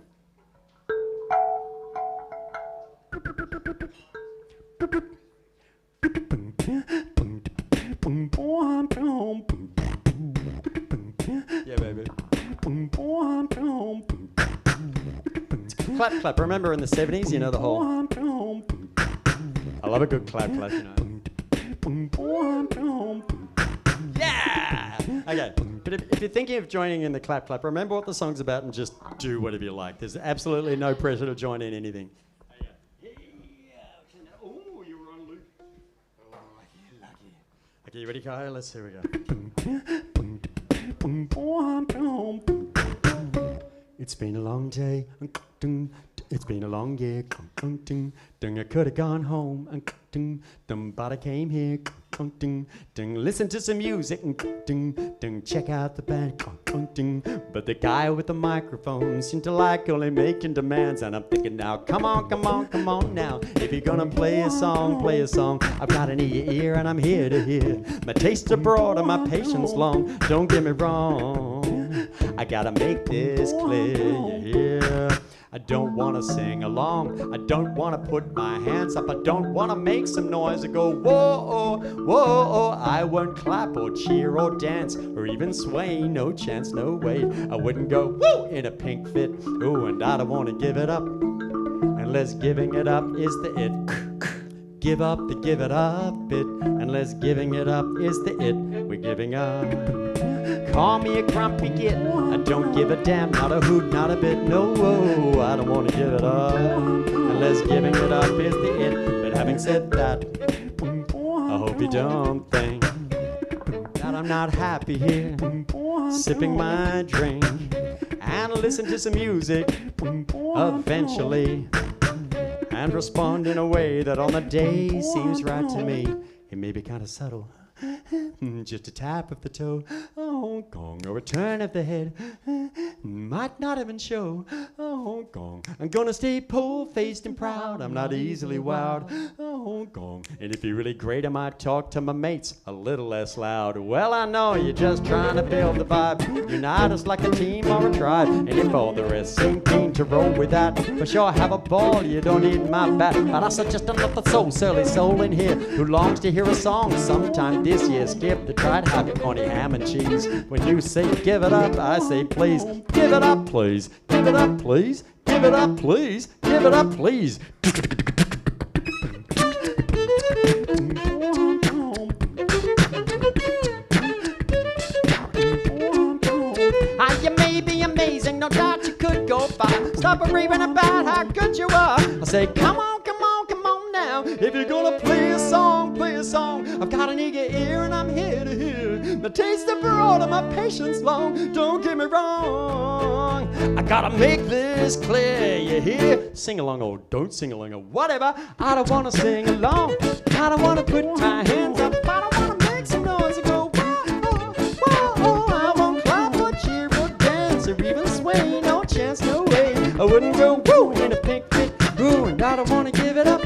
Yeah, baby. Clap, clap. Remember in the 70s, you know the whole... I love a good clap, clap, you know. Yeah! Okay, but if you're thinking of joining in the clap, clap, remember what the song's about and just do whatever you like. There's absolutely no pressure to join in anything. Oh, you were on loop. Oh, you're lucky. Okay, you ready, Kylie? Let's see, here we go. It's been a long day. It's been a long year. I could have gone home. But I came here. Listen to some music. Check out the band. But the guy with the microphone seemed to like only making demands. And I'm thinking now, come on now. If you're gonna play a song, play a song. I've got an ear and I'm here to hear. My taste abroad and my patience long. Don't get me wrong. I gotta make this clear, you hear? I don't wanna sing along. I don't wanna put my hands up. I don't wanna make some noise or go whoa, whoa. I won't clap or cheer or dance or even sway. No chance, no way. I wouldn't go woo in a pink fit. Ooh, and I don't wanna give it up. unless giving it up is the it. Give up the give it up it, unless giving it up is the it. We're giving up. Call me a grumpy git, I don't give a damn, not a hoot, not a bit. No, I don't want to give it up, unless giving it up is the it. But having said that, I hope you don't think that I'm not happy here, sipping my drink and listen to some music eventually, and respond in a way that on the day seems right to me. It may be kind of subtle, just a tap of the toe, a honk gong, or a turn of the head, might not even show, a honk gong. I'm gonna stay pole-faced and proud, I'm not easily wowed, a honk gong. And if you're really great, I might talk to my mates a little less loud. Well, I know you're just trying to build the vibe, unite us like a team or a tribe. And if all the rest seem keen to roll with that, for sure have a ball, you don't need my bat. But I suggest another soul, surly soul in here, who longs to hear a song sometime this year. Skip the tried habit, honey, ham and cheese. When you say give it up, I say please. Give it up, please. Give it up, please. Give it up, please. Give it up, please. You may be amazing, no doubt you could go far. Stop raving about how good you are. I say, come on, come on, come on now. If you're gonna play a song, play a song. I've got an eager ear and I'm here to hear the taste of broad and my patience long. Don't get me wrong, I gotta make this clear, you hear? Sing along or don't sing along or whatever. I don't wanna sing along, I don't wanna put my hands up, I don't wanna make some noise and go whoa, whoa, whoa. I won't clap or cheer or dance or even sway, no chance, no way. I wouldn't go woo in a pink pit, ooh, and I don't wanna give it up,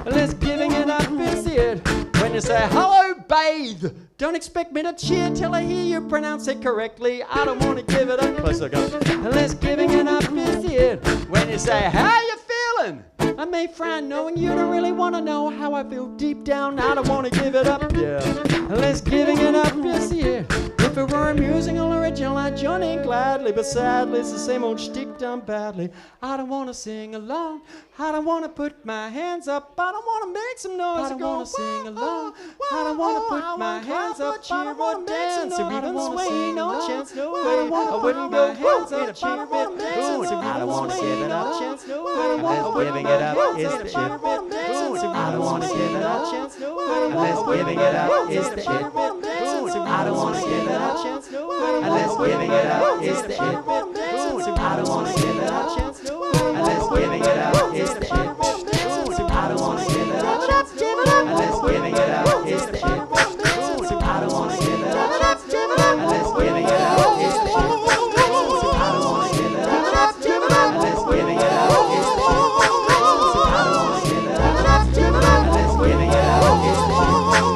unless giving it up is it. When you say hello, bathe, don't expect me to cheer till I hear you pronounce it correctly. I don't want to give it up, close I go, unless giving it up is it. When you say how you feeling, I may frown knowing you don't really want to know how I feel deep down. I don't want to give it up, yeah, unless giving it up is it. If it were a musical original, I'd join in gladly, but sadly it's the same old shtick done badly. I don't want to sing along, I don't want to put my hands up, I don't want to make some noise. I don't want to sing along, I don't want to put my hands up, cheer or dance or even sway, no chance, no way. I wouldn't go hands up, cheer or dance. I don't want to give it up, chance, no way. Unless giving it up is the it. I don't want to give it up, chance, no way. Unless giving it up is the it. I don't want to give it up, chance, no way. Unless giving it up is the it. I don't want to give it up, chance, no way. Unless giving it up is the it. I don't want to give it up, chance, no way. Unless giving it up is the it. I don't want to give it up, chance, no way. Unless giving it up is the it. I don't want to give it up, chance, no way. Unless giving it up is the it. I don't want to give it up, chance, no way. Unless giving it up is the it. I don't want to give it up, chance, no way. Unless giving it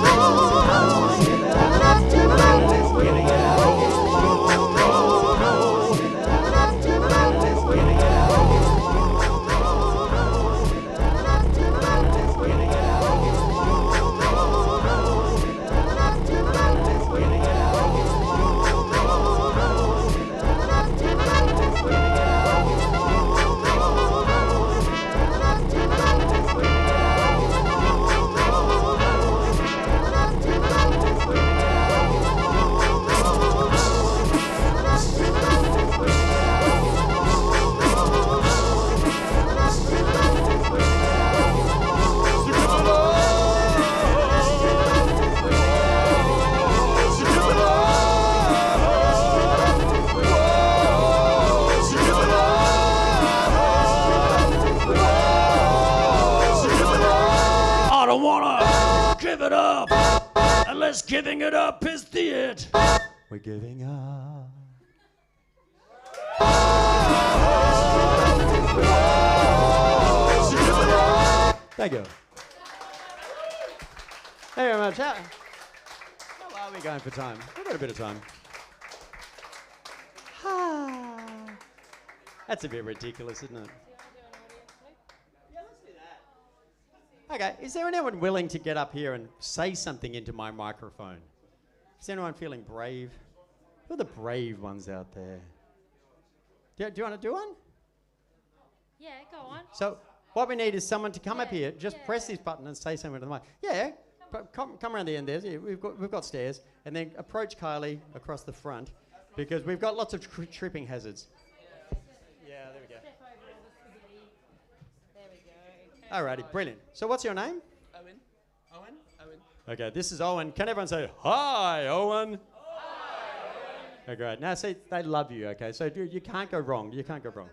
up is the it. Unless giving it up is the it. We're giving up. Thank you. Thank you very much. How are we going for time? We've got a bit of time. That's a bit ridiculous, isn't it? Yeah, let's do that. Okay, is there anyone willing to get up here and say something into my microphone? Is anyone feeling brave? Who are the brave ones out there? Do you want to do one? Yeah, go on. So what we need is someone to come up Yeah, here, just yeah. press this button and say something to the mic. Yeah, come around the end there. Yeah, we've got stairs, and then approach Kylie across the front, because we've got lots of tripping hazards. Yeah, there we go. Step over all the spaghetti. There we go. Alrighty, brilliant. So what's your name? Owen. Owen. Owen. Okay, this is Owen. Can everyone say hi, Owen? Hi, Owen. Okay, great. Now, see, they love you. Okay, so you can't go wrong. You can't go wrong.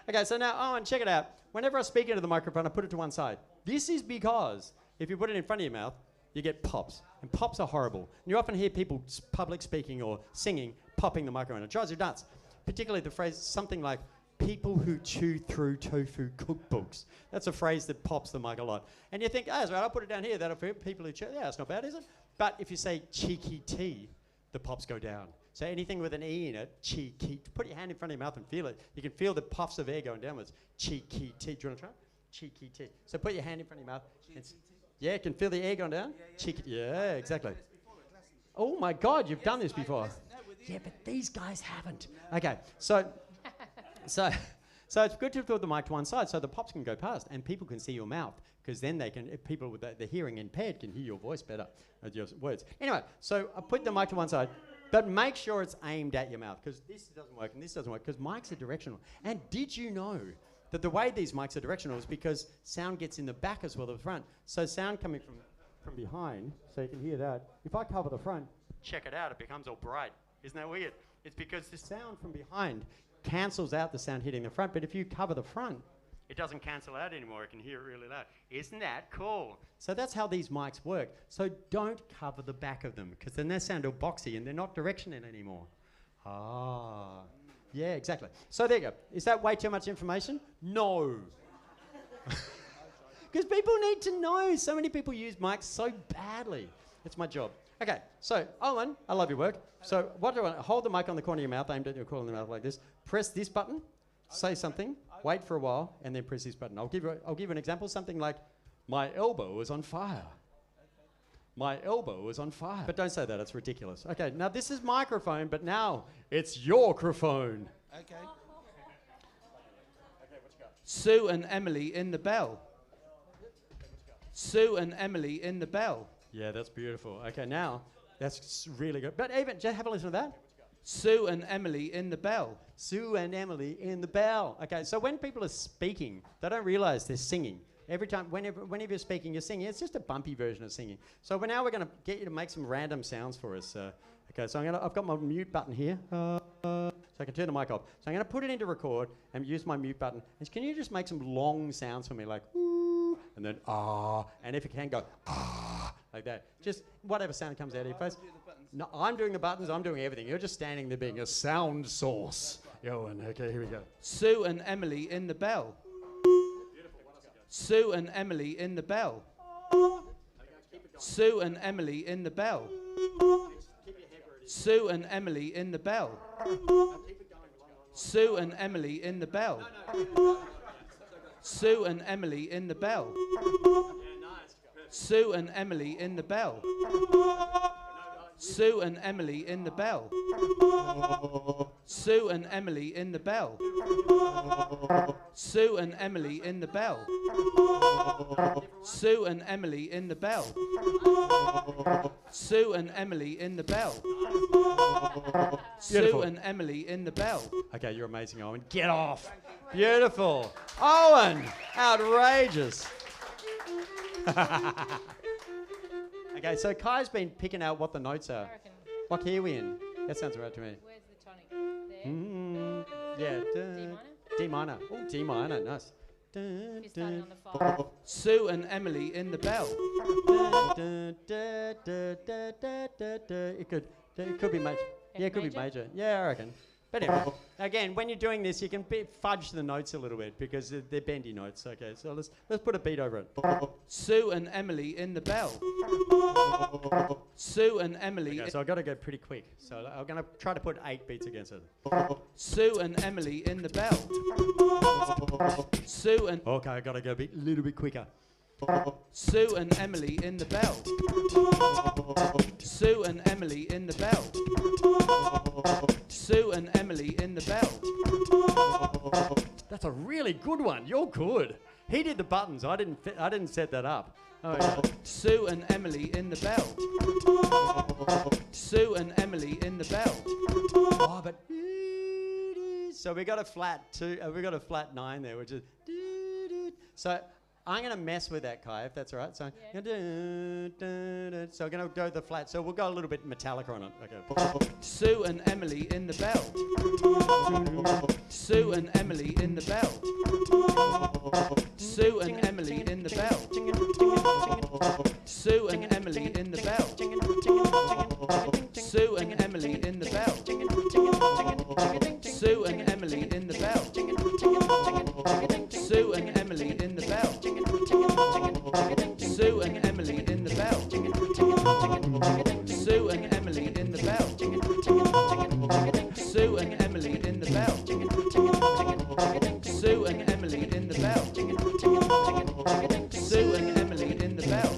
Okay, so now, Owen, check it out. Whenever I speak into the microphone, I put it to one side. This is because if you put it in front of your mouth, you get pops. And pops are horrible. And you often hear people public speaking or singing, popping the microphone. It drives you nuts. Particularly the phrase, something like, people who chew through tofu cookbooks. That's a phrase that pops the mic a lot. And you think, oh, that's right, I'll put it down here. That'll for people who chew. Yeah, that's not bad, is it? But if you say cheeky tea, the pops go down. So anything with an E in it, cheeky. Put your hand in front of your mouth and feel it. You can feel the puffs of air going downwards. Cheeky tea. Do you want to try? Cheeky tea. So put your hand in front of your mouth. Yeah, you can feel the air going down. Cheeky. Yeah, exactly. Oh my God, you've done this before. Yeah, but these guys haven't. Okay, so it's good to put the mic to one side so the pops can go past and people can see your mouth, because then they can, if people with the hearing impaired can hear your voice better, your words. Anyway, so I put the mic to one side, but make sure it's aimed at your mouth, because this doesn't work and this doesn't work, because mics are directional. And did you know that the way these mics are directional is because sound gets in the back as well as the front? So sound coming from behind, so you can hear that. If I cover the front, check it out, it becomes all bright. Isn't that weird? It's because the sound from behind cancels out the sound hitting the front, but if you cover the front, it doesn't cancel out anymore. It can hear it really loud. Isn't that cool? So that's how these mics work. So don't cover the back of them, because then they sound all boxy and they're not directional anymore. Ah, yeah, exactly. So there you go. Is that way too much information? No. Because people need to know. So many people use mics so badly. It's my job. Okay, so Owen, I love your work. So what do I hold the mic on the corner of your mouth, aimed at your corner of the mouth like this. Press this button, say something, wait for a while, and then press this button. I'll give you an example, something like, my elbow is on fire. My elbow is on fire. But don't say that, it's ridiculous. Okay, now this is microphone, but now it's your-crophone. Okay. Sue and Emily in the bell. Sue and Emily in the bell. Yeah, that's beautiful. Okay, now, that's really good. But even, just have a listen to that. Sue and Emily in the bell. Sue and Emily in the bell. Okay, so when people are speaking, they don't realize they're singing. Every time, whenever you're speaking, you're singing. It's just a bumpy version of singing. So now we're going to get you to make some random sounds for us. Okay, so I've got my mute button here. So I can turn the mic off. So I'm going to put it into record and use my mute button. And can you just make some long sounds for me, like ooh, and then ah, and if you can go ah, like that. Just whatever sound comes out of your face. No, I'm doing the buttons, I'm doing everything. You're just standing there being a sound source. Okay, here we go. Sue and Emily in the bell. Sue and Emily in the bell. Sue and Emily in the bell. Sue and Emily in the bell. Sue and Emily in the bell. Sue and Emily in the bell. Sue and Emily in the bell. Sue and Emily in the bell. Sue and Emily in the bell. Sue and Emily in the bell. Sue and Emily in the bell. Sue and Emily in the bell. Sue and Emily in the bell. Okay, you're amazing, Owen. Get off. Beautiful. Owen, outrageous. Okay, so Kai's been picking out what the notes are. What key are we in? That sounds right to me. Where's the tonic? There. Yeah. D minor? D minor. Oh, D minor. Nice. You're starting on the 5. Sue and Emily in the bell. It could be major. Yeah, it could be major. Yeah, I reckon. But anyway, again, when you're doing this, you can fudge the notes a little bit because they're bendy notes. Okay, so let's put a beat over it. Sue and Emily in the bell. Sue and Emily. Okay, so I've got to go pretty quick. So I'm going to try to put 8 beats against it. Sue and Emily in the bell. Sue and. Okay, I've got to go a little bit quicker. Sue and Emily in the bell. Sue and Emily in the bell. Sue and Emily in the bell. That's a really good one. You're good. He did the buttons. I didn't set that up. Oh, yeah. Sue and Emily in the bell. Sue and Emily in the bell. Oh, but so we got a flat 9 there, which is so. I'm going to mess with that, Kai, if that's all right. So, so we're going to go the flat. So we'll go a little bit Metallica on it. Okay. Sue and Emily in the bell. Sue and Emily in the bell. Sue and Emily in the bell. Sue and Emily in the bell. Sue and Emily in the bell. Sue and Emily in the bell. Sue and Emily in the bell. Sue and Emily in the bell. Sue and Emily in the bell. Sue and Emily in the bell. Sue and Emily in the bell. Sue and Emily in the bell.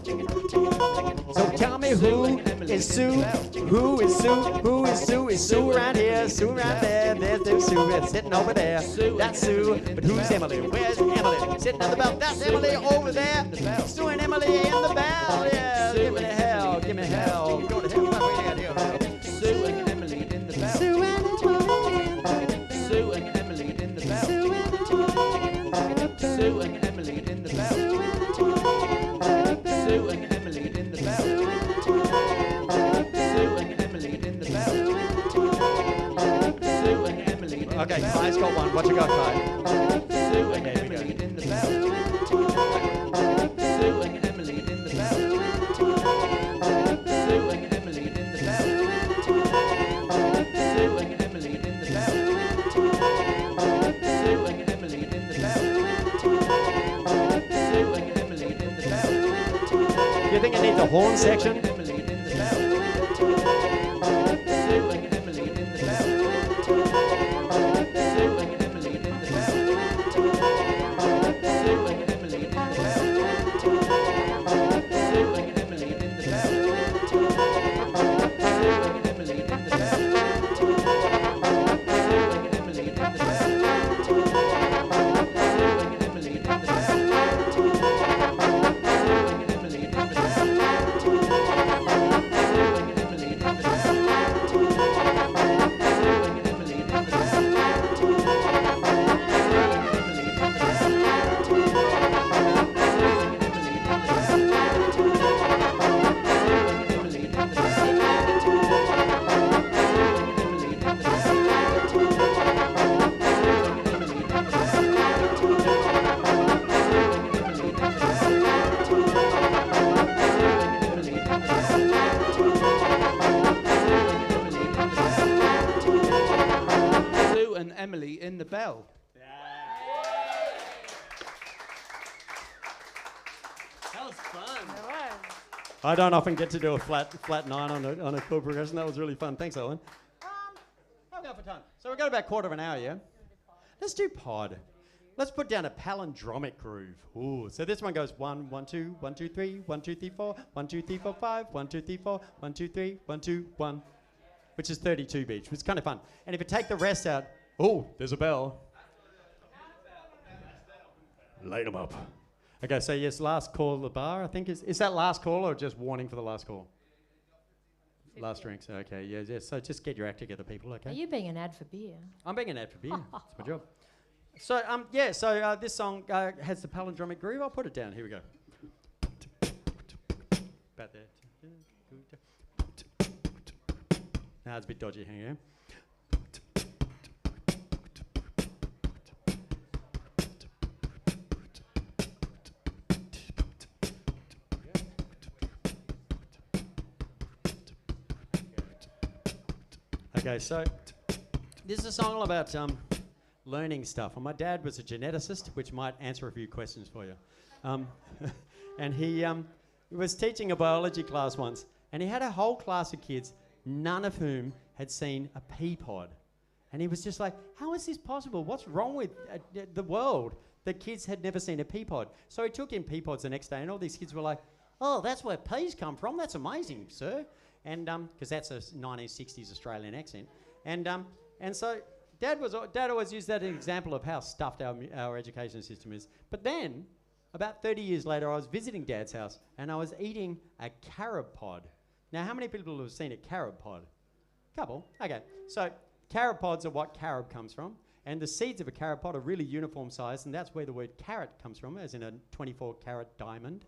So tell me who is Sue? Who is Sue? Who is Sue? Is Sue around here? Sue around there? There's Sue. It's sitting over there. That's Sue. But who's Emily? Where's Emily? Sitting on the bell. That's Emily over there. Sue and Emily in the bell. Yeah. Give me hell. Give me hell. Go to hell. Sue and Emily in the bell. Sue and Sue and Emily in the bell. Sue and Emily in the bell. Sue and Emily in the bell. Sue and Emily in the bell. Sue and Emily in the bell. Okay, Kai's got one. What you got, Kai? Sue and Emily in the bell. Sue and Emily in the bell. Sue and Emily in the bell. Sue and Emily in the bell. Sue and Emily in the bell. Sue and Emily in the bell. You think it needs a horn section? Emily in the bell. Sue and Emily in the bell. Sue and Emily in the bell. Sue and Emily in the bell. Sue and Emily in the bell. Sue and Emily in the bell. Sue and Emily in the bell. Sue and Emily in the bell. Sue and Emily in the bell. Sue and Emily in the bell. That was fun. I don't often get to do a flat 9 on a chord progression. That was really fun. Thanks, Owen. How we go for time? So we've got about a quarter of an hour, yeah? Let's do pod. Let's put down a palindromic groove. Ooh, so this one goes 1, 1, 2, 1, 2, 3, 1, 2, 3, 4, 1, 2, 3, 4, 5, 1, 2, 3, 4, 1, 2, 3, 1, 2, 1, which is 32 beats, which is kind of fun. And if you take the rest out, oh, there's a bell. Light them up. Okay, so yes, last call of the bar, I think. Is that last call or just warning for the last call? Last drinks, okay, yeah. So just get your act together, people, okay? Are you being an ad for beer? I'm being an ad for beer. That's my job. So, this song has the palindromic groove. I'll put it down. Here we go. About there. Now it's a bit dodgy. Hang on. Okay, so this is a song all about learning stuff. And my dad was a geneticist, which might answer a few questions for you. And he was teaching a biology class once, and he had a whole class of kids, none of whom had seen a pea pod. And he was just like, how is this possible? What's wrong with the world? The kids had never seen a pea pod. So he took in pea pods the next day, and all these kids were like, oh, that's where peas come from. That's amazing, sir. And because that's a 1960s Australian accent. And so Dad always used that as an example of how stuffed our education system is. But then, about 30 years later, I was visiting Dad's house and I was eating a carob pod. Now, how many people have seen a carob pod? Couple. Okay. So carob pods are what carob comes from. And the seeds of a carob pod are really uniform sized, and that's where the word carat comes from, as in a 24-carat diamond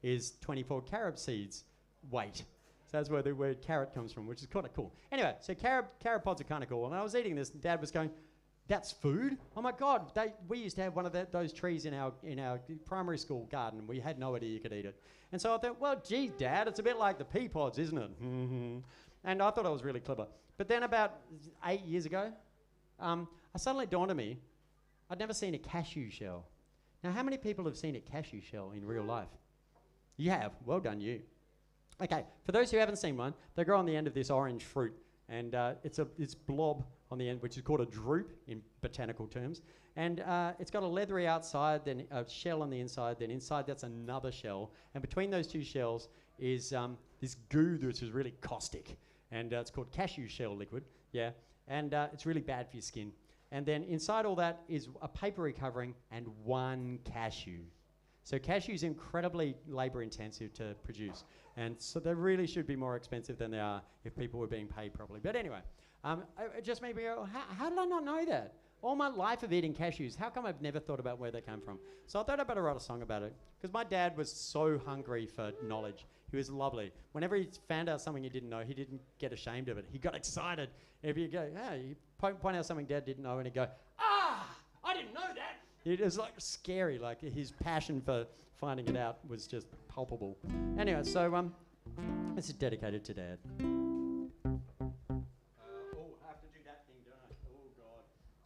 is 24 carob seeds weight. So that's where the word carrot comes from, which is kind of cool. Anyway, so carob pods are kind of cool. And I was eating this, and Dad was going, "That's food? Oh my God!" We used to have one of those trees in our primary school garden. We had no idea you could eat it. And so I thought, well, geez, Dad, it's a bit like the pea pods, isn't it? And I thought I was really clever. But then about 8 years ago, it suddenly dawned on me, I'd never seen a cashew shell. Now, how many people have seen a cashew shell in real life? You have. Well done, you. Okay, for those who haven't seen one, they grow on the end of this orange fruit, and it's blob on the end, which is called a drupe in botanical terms. And it's got a leathery outside, then a shell on the inside, then inside that's another shell. And between those two shells is this goo which is really caustic. And it's called cashew shell liquid, yeah. And it's really bad for your skin. And then inside all that is a papery covering and one cashew. So cashew is incredibly labor intensive to produce. And so they really should be more expensive than they are if people were being paid properly. But anyway, it just made me go, how did I not know that? All my life of eating cashews, how come I've never thought about where they came from? So I thought I'd better write a song about it. Because my dad was so hungry for knowledge. He was lovely. Whenever he found out something he didn't know, he didn't get ashamed of it. He got excited. If you go, you point out something Dad didn't know, and he'd go, I didn't know that. It was like scary. Like his passion for finding it out was just palpable. Anyway, so this is dedicated to Dad. I have to do that thing, don't I? Oh God.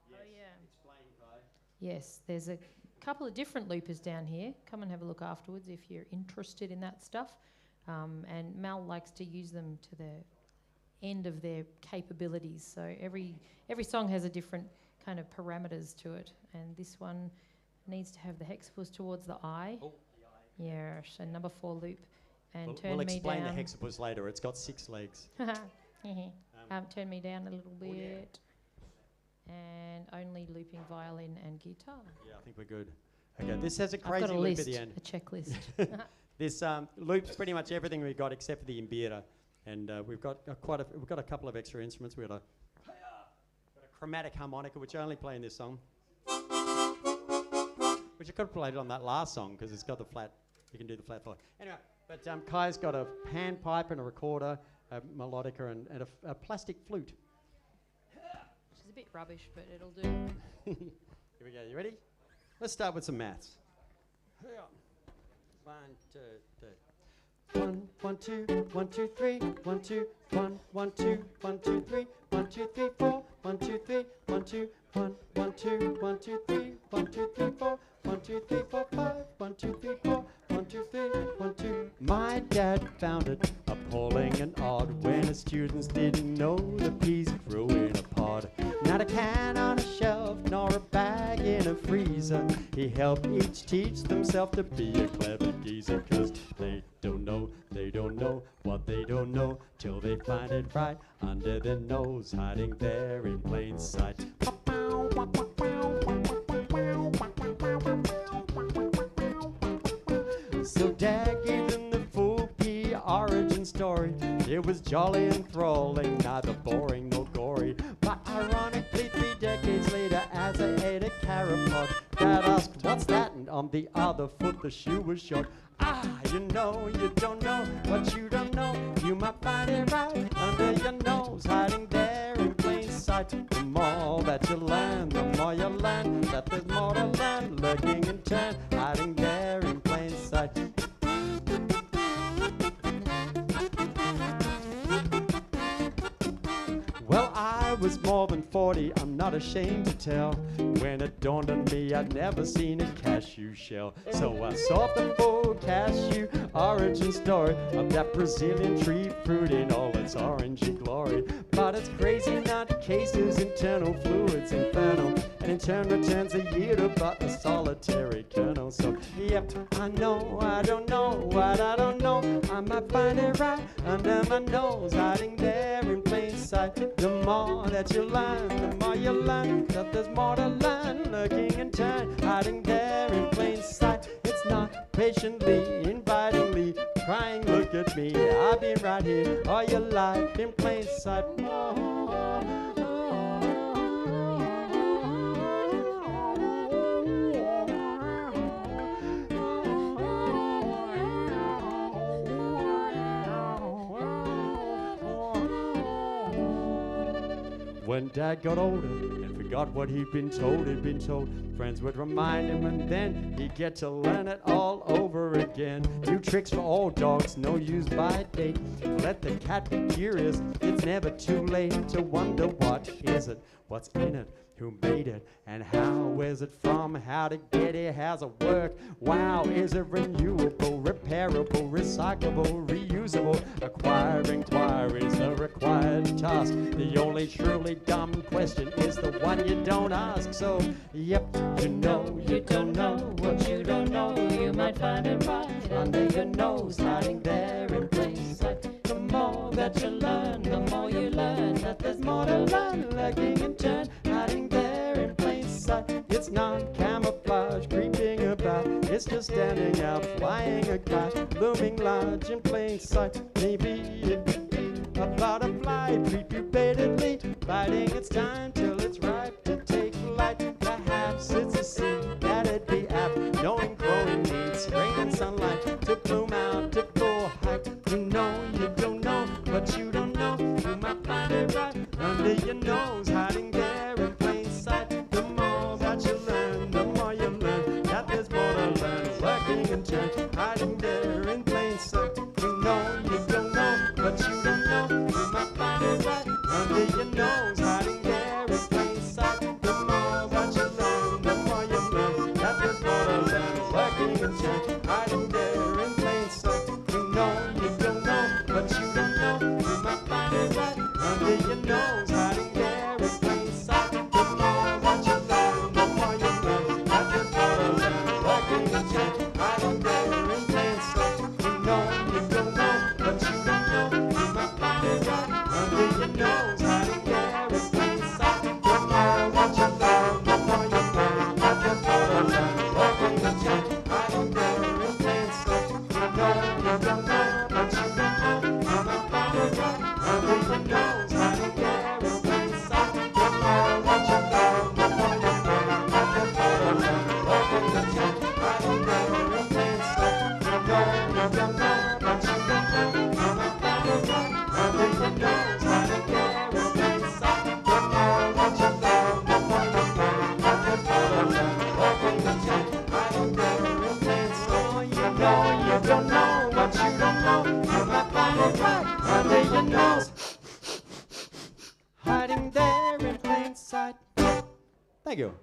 Yes. Oh yeah. Explain, Kai. Yes, there's a couple of different loopers down here. Come and have a look afterwards if you're interested in that stuff. And Mel likes to use them to the end of their capabilities. So every song has a different kind of parameters to it. And this one needs to have the hexapus towards the eye. Oh, the eye. Yeah, so number 4 loop. And We'll turn me explain down. the hexapus later. It's got 6 legs. Turn me down a little bit. Oh, yeah. And only looping violin and guitar. Yeah, I think we're good. Okay, this has a I've crazy got a loop list, at the end. a checklist. This loops pretty much everything we've got except for the imbira, and we've got a couple of extra instruments. We've got a chromatic harmonica, which I only play in this song, which I could have played on that last song because it's got the flat. You can do the flat 5. Anyway, but Kai's got a panpipe and a recorder, a melodica, and a plastic flute. Which is a bit rubbish, but it'll do. Here we go. You ready? Let's start with some maths. 1, 2, 3. 1, 1, 2, 1, 2, 3. 1, 2, 1, 1, 2, 1, 2, 3. 1, 2, 3, 4. 1, 2, 3. 1, 2, 1, 1, 2, 1, 2, 3. 1, 2, 3, 4. 1, 2, 3, 4, 5. 1, 2, 3, 4. 1, 2, 3. 1, 2. My dad found it appalling and odd when his students didn't know the peas grew in a pod. Not a can on a shelf, nor a bag in a freezer. He helped each teach themselves to be a clever geezer. Cause they don't know what they don't know till they find it right under their nose, hiding there in plain sight. So Dad gave them the full pea origin story. It was jolly and enthralling, neither boring nor gory. But ironically, 3 decades later, as I ate a carob pod, Dad asked, "What's that?" And on the other foot, the shoe was short. You know, you don't know what you don't know. You might find it right under your nose, hiding there in plain sight. The more that you learn, the more you learn that there's more to learn, lurking in turn, hiding there in plain sight. Well, I was more than 40, I'm not ashamed to tell. When it dawned on me, I'd never seen a cashew shell. So I solved the full cashew origin story of that Brazilian tree fruit in all its orangey glory. But it's crazy not cases, internal fluids infernal, and in turn returns a yield of but a solitary kernel. So yep, I know I don't know what I don't know. I might find it right under my nose, hiding there in plain sight. The more that you learn, the more you learn that there's more to learn. Looking and turn, hiding there in plain sight. It's not patiently, invitingly crying, look at me. I've been right here all your life in plain sight. When Dad got older and forgot what he'd been told, friends would remind him and then he'd get to learn it all over again. New tricks for all dogs, no use by date. Let the cat be curious, it's never too late to wonder what is it, what's in it, who made it, and how is it from, how to get it, how's it work, wow, is it renewable, repairable, recyclable, reusable, acquiring is the required task. The only truly dumb question is the one you don't ask. So, yep, you know you don't know what you don't know. You might find it right under your nose, hiding there in plain sight. The more that you learn, the more you learn that there's more to learn. Lurking and turn, hiding there in plain sight. It's not camouflage, creeping about. It's just standing out, flying a kite, looming large in plain sight. Maybe it could be a butterfly, prepubertally, biding its time till it's ripe to take flight. Perhaps it's a seed that it'd be apt, knowing growing needs rain and sunlight to bloom out to full height. You know you don't know, but you don't know. You might find it right under your nose, hiding there in plain sight. The more that you learn, the more you learn that there's more to learn. Working and turn, hiding there in plain sight. You know you don't know, but you don't know. You might find it right under your nose, hiding there in plain sight. The more that you learn, the more you learn that there's more to learn. Working and turn, hiding there in plain sight. You know you don't know, but you don't know. You might find it right under your nose, hiding there in plain sight. The more that you learn, the more you learn that there's more to learn. Working and turn, hiding there in plain sight. You know you don't know, but you don't know. You might find it right under your nose, hiding there in plain sight. The more that you learn, the more you learn that there's more to learn. Working and turn, hiding there in plain sight. You know you don't know, but you don't know. You might find it right under your nose, hiding there in plain sight. The more that you learn, the more you learn that there's more to learn. Working and turn, hiding there in plain sight. You know you don't know, but you don't know. You might find it right under your nose, hiding there in plain sight. The more that you learn, the more you learn that there's more to learn. Working and turn, hiding there in plain sight. You know you don't know, but you don't know. You might find it right under your nose, hiding there in plain sight. Thank you.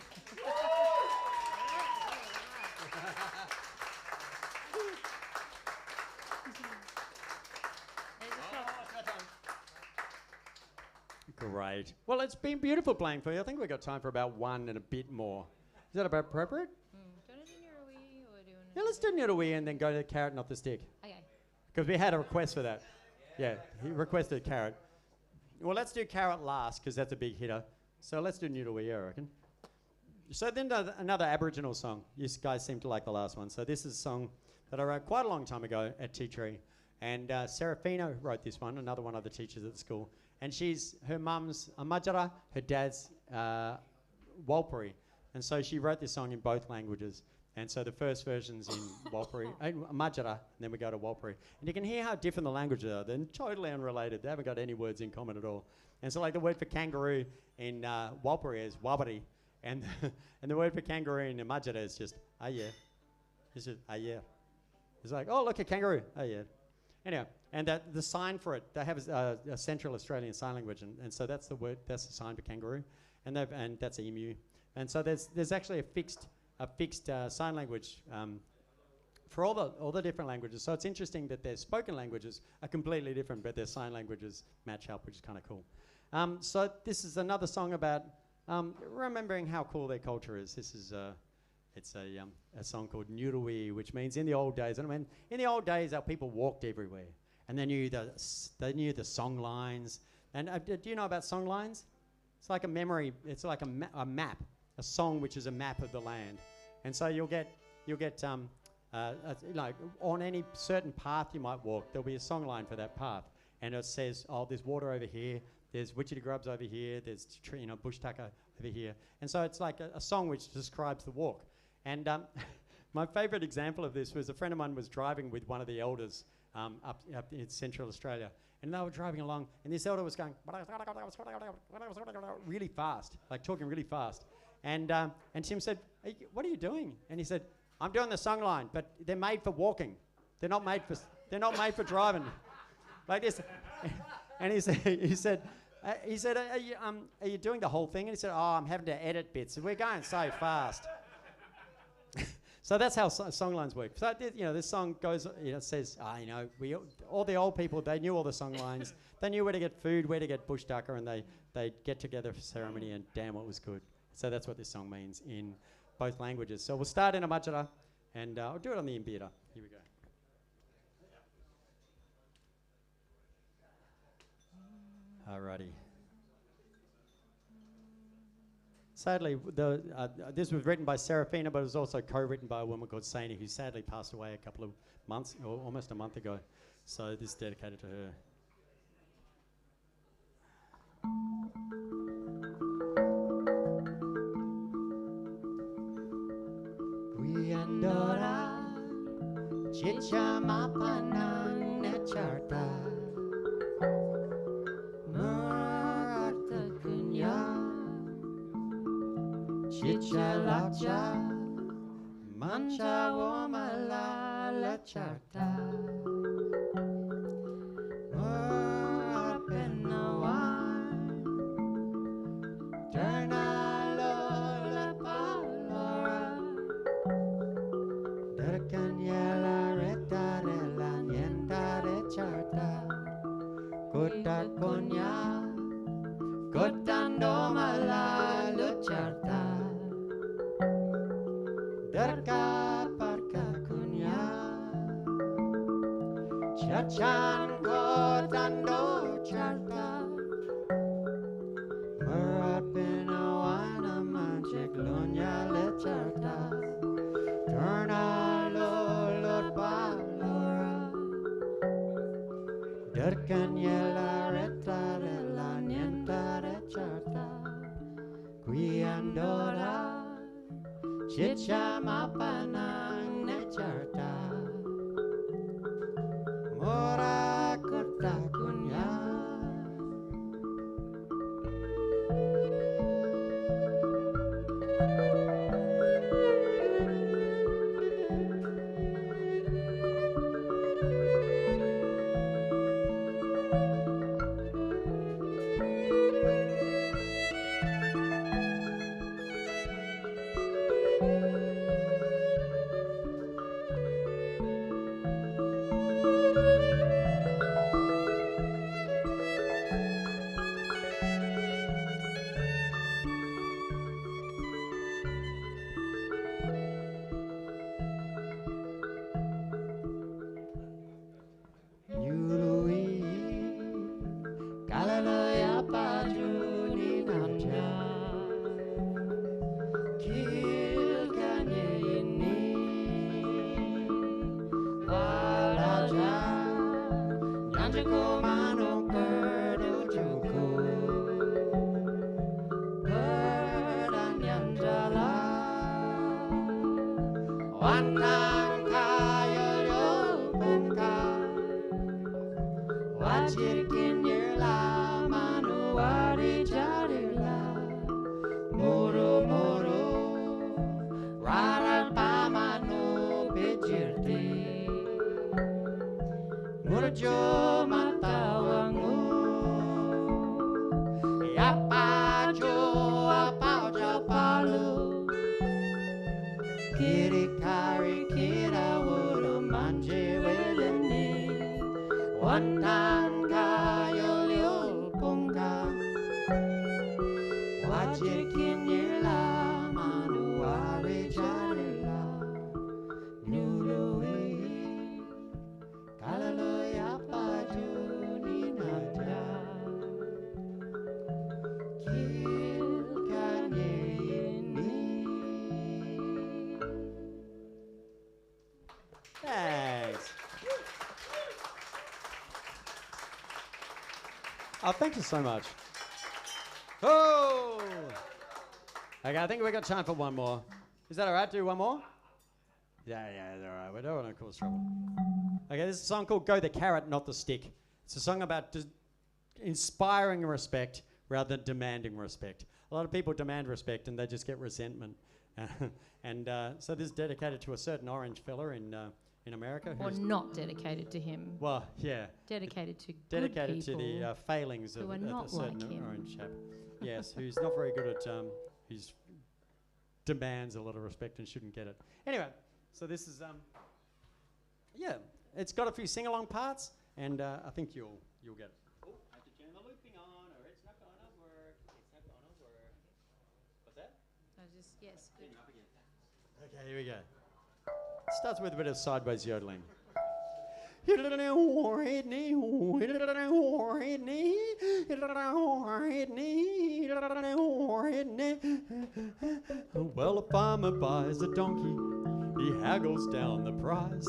Great. Well, it's been beautiful playing for you. I think we've got time for about one and a bit more. Is that about appropriate? Do you want to do Nirui or do you want Yeah, let's do Noodle-wee and then go to the carrot, not the stick. Okay. Because we had a request for that. Yeah, he requested carrot. Well, let's do carrot last because that's a big hitter. So let's do Noodle-wee, I reckon. So then another Aboriginal song. You guys seem to like the last one. So this is a song that I wrote quite a long time ago at Tea Tree. And Serafina wrote this one, another one of the teachers at the school. And her mum's a Madjara, her dad's Walpuri. And so she wrote this song in both languages. And so the first version's in Walpuri, Madjara, and then we go to Walpuri. And you can hear how different the languages are. They're totally unrelated. They haven't got any words in common at all. And so like the word for kangaroo in Walpuri is wabari. And and the word for kangaroo in Madjara is just, oh yeah. It's just, oh yeah. It's like, oh, look, a kangaroo. Oh yeah. Anyway, and the sign for it, they have a Central Australian Sign Language, and so that's the word, that's the sign for kangaroo, and that's emu. And so there's actually a fixed sign language for all the different languages. So it's interesting that their spoken languages are completely different, but their sign languages match up, which is kind of cool. So this is another song about remembering how cool their culture is. This is It's a song called Nurui, which means in the old days. And I mean, in the old days, our people walked everywhere, and they knew the song lines. And do you know about song lines? It's like a memory. It's like a map, a song which is a map of the land. And so you'll get like on any certain path you might walk, there'll be a song line for that path, and it says, oh, there's water over here, there's Wichita grubs over here, there's bush tucker over here, and so it's like a song which describes the walk. And my favourite example of this was a friend of mine was driving with one of the elders up in Central Australia, and they were driving along, and this elder was going really fast, like talking really fast, and Tim said, hey, what are you doing? And he said, I'm doing the song line, but they're made for walking. They're not made for driving, like this. And he said, are you doing the whole thing? And he said, oh, I'm having to edit bits. We're going so fast. So that's how song lines work. So this song goes, says, all the old people, they knew all the song lines. They knew where to get food, where to get bush tucker, and they'd get together for ceremony, and damn, it was good. So that's what this song means in both languages. So we'll start in a Majara, and I'll do it on the Imbira. Here we go. Alrighty. Sadly, this was written by Serafina, but it was also co-written by a woman called Saini, who sadly passed away a couple of months, or almost a month ago. So this is dedicated to her. Wiandora Chicha Mapanang Necharta Murata Kunya Chicha Lacha Mancha Womala Lacharta Murat Benawan Turna Lola Palora Derkanyala retarela nienta recharta Kota konya Kotando mala lucharta Derka parka kunya Chachan kotando charta Murat benawana manchik lunya lecharta Turna lolor palora Derkanyela retarela nienta recharta Guiandora Chicha mapanang necharta Mora kota kunya Murjo matawangu Yapa jo apa japalu Kiri kari kira wuru manje weleni Wantan kayol yul punga Wajikin yila manuari jari Oh, thank you so much. Oh! Okay, I think we've got time for one more. Is that all right? Do one more? Yeah, it's all right. We don't want to cause trouble. Okay, this is a song called Go the Carrot, Not the Stick. It's a song about inspiring respect rather than demanding respect. A lot of people demand respect and they just get resentment. So this is dedicated to a certain orange fella in America. Or not dedicated to him. Well, yeah. Dedicated to Dedicated good to people the failings of who are a not certain like him. orange chap. Yes, who's not very good at, who's demands a lot of respect and shouldn't get it. Anyway, so this is, yeah, it's got a few sing-along parts, and I think you'll get it. Oh, I have to turn the looping on, or it's not going to work. It's not going to work. What's that? Yes. Turn it up again. Okay, here we go. Starts with a bit of sideways yodeling. Well, a farmer buys a donkey, he haggles down the price.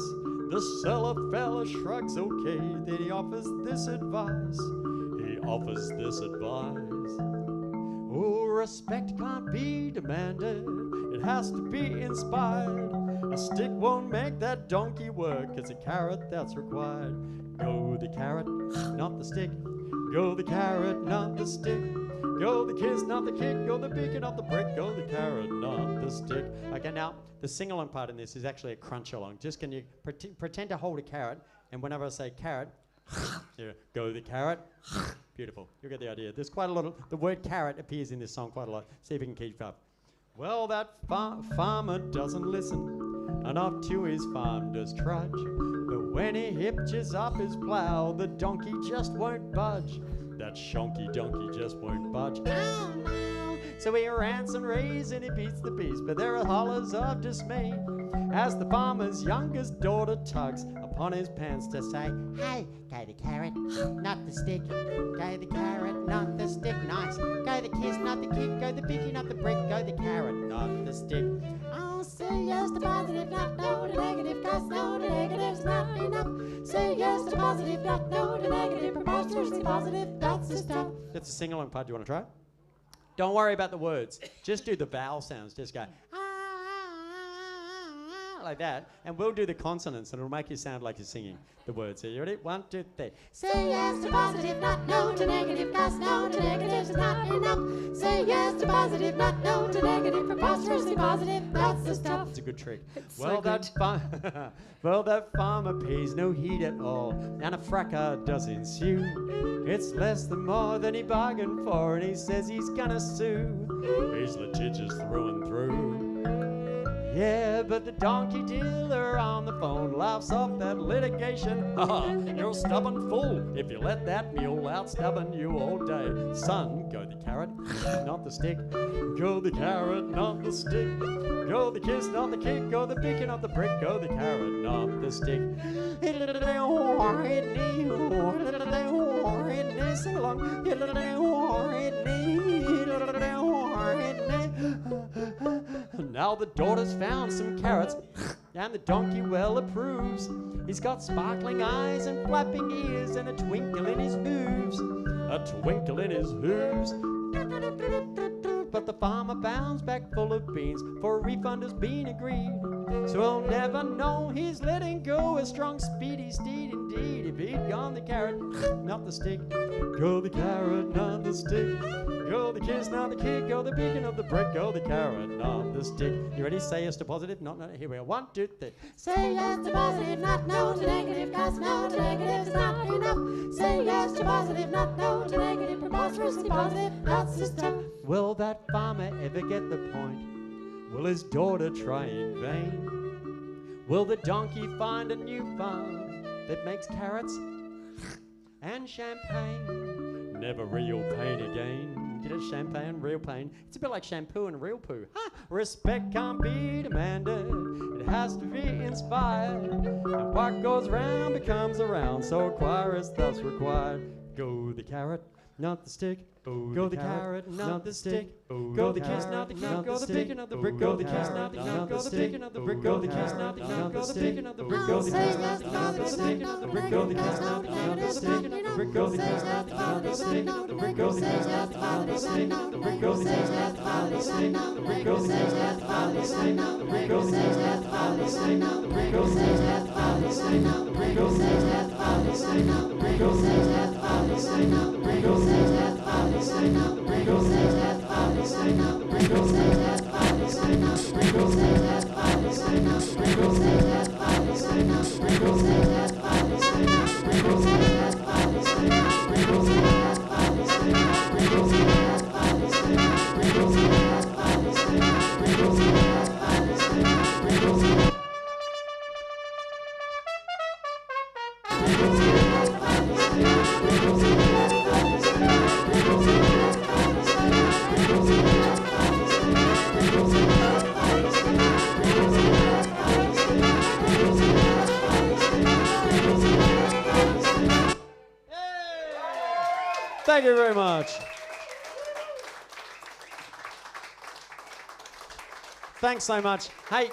The seller fella shrugs okay, then he offers this advice. Oh, respect can't be demanded, it has to be inspired. A stick won't make that donkey work, it's a carrot that's required. Go the carrot, not the stick. Go the carrot, not the stick. Go the kiss, not the kick. Go the beacon, not the brick. Go the carrot, not the stick. Okay, now, the sing-along part in this is actually a crunch-along. Just can you pretend to hold a carrot, and whenever I say carrot, go the carrot. Beautiful. You get the idea. There's quite a lot of, the word carrot appears in this song quite a lot. See if you can keep up. Well, that farmer doesn't listen, and off to his farm does trudge. But when he hitches up his plow, the donkey just won't budge. That shonky donkey just won't budge. Ow, ow. So he rants and raves and he beats the beast, but there are hollers of dismay as the farmer's youngest daughter tugs upon his pants to say, hey, go the carrot, not the stick. Go the carrot, not the stick. Nice. Go the kiss, not the kick. Go the picky, not the brick. Go the carrot, not the stick. Oh, say yes to positive, not no to negative, cause no to negative's not enough. Say yes to positive, not no to negative, preposterously positive, that's the stuff. That's a sing-along part. Do you want to try it? Don't worry about the words. Just do the vowel sounds. Just go, like that, and we'll do the consonants, and it'll make you sound like you're singing the words. Are you ready? 1, 2, 3. Say yes to positive, not no to negative, cause no to negative's not enough. Say yes to positive, not no to negative, preposterously positive, that's the stuff. It's a good trick. It's Well, so that farmer pays no heed at all, and a fracas does ensue. It's less than more than he bargained for, and he says he's gonna sue. He's litigious through and through. Yeah, but the donkey dealer on the phone laughs off that litigation. Ha, you're a stubborn fool if you let that mule out stubborn you all day. Son, go the carrot, not the stick. Go the carrot, not the stick. Go the kiss, not the kick. Go the beacon, not the brick. Go the carrot, not the stick. Sing along. Now the daughter's found some carrots, and the donkey well approves. He's got sparkling eyes and flapping ears and a twinkle in his hooves. A twinkle in his hooves. But the farmer bounds back full of beans, for a refund has been agreed. So he'll never know he's letting go a strong speedy steed indeed. If he'd gone the carrot, not the stick. Go the carrot, not the stick. Go the kiss, not the kick. Go the beacon of the brick. Go the carrot, not the stick. You ready? Say yes to positive, not no. Here we go. 1, 2, 3. Say yes to positive, not no to negative, cause no to negative's not enough. Say yes to positive, not no to negative, preposterously positive, that's the stuff. Will that farmer ever get the point? Will his daughter try in vain? Will the donkey find a new farm that makes carrots and champagne? Never real pain again. Get it? Champagne, real pain. It's a bit like shampoo and real poo. Ha! Respect can't be demanded. It has to be inspired. And what goes round becomes around. So a choir is thus required. Go the carrot, not the stick. Go the carrot, not the stick. Go the kiss, not the kick. Go the beacon of the brick. Go the kiss, not the kick. Go the beacon of the brick. Go the kiss, not the kick. Go the beacon of the brick. Go the kiss, not the kick. Go the beacon of the brick. Go the kiss, not the kick. Go the beacon of the brick. the wrinkles he has to finally stick, the wrinkles he has to finally stick, the wrinkles he has to finally stick, the wrinkles he has to finally stick, the wrinkles he has to finally stick, the wrinkles he has to finally stick, the wrinkles he has to finally stick, the wrinkles he has to finally stick, the wrinkles he has to finally stick, the wrinkles he has to finally stick, the wrinkles he has to finally stick, the wrinkles he has to finally stick, the wrinkles he has to finally stick, the wrinkles he has to finally stick, the wrinkles he has to finally stick, the wrinkles he has to finally stick, the wrinkles he has to finally stick, the wrinkles he has to finally stick, the wrinkles he has to finally stick, the wrinkles he has to Thank you very much. Thanks so much. Hey,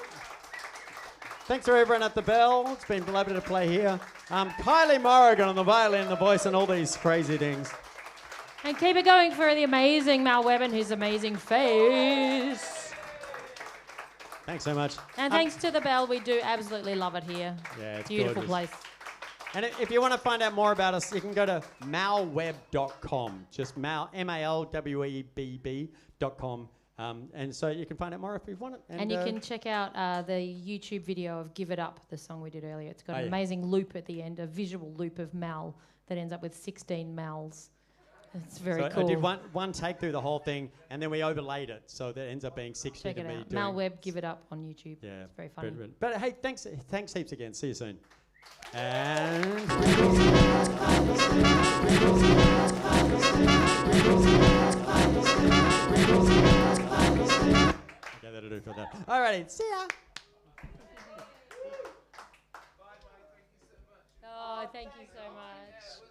thanks to everyone at the Bell. It's been lovely to play here. Kylie Morrigan on the violin, the voice, and all these crazy things. And keep it going for the amazing Mal Webb and his amazing face. Thanks so much. And thanks to the Bell, we do absolutely love it here. Yeah, it's beautiful gorgeous. place. And if you want to find out more about us, you can go to malwebb.com. Just malwebb.com. And so you can find out more if you want it. And you can check out the YouTube video of Give It Up, the song we did earlier. It's got an yeah. amazing loop at the end, a visual loop of Mal that ends up with 16 Mals. It's very cool. I did one take through the whole thing, and then we overlaid it, so that ends up being 16 Check it of me out. doing. Mal Webb, Give It Up on YouTube. Yeah, It's very funny. brilliant. But hey, thanks heaps again. See you soon. And okay, that'll do for that. Alrighty, see ya. Oh, thank you so much.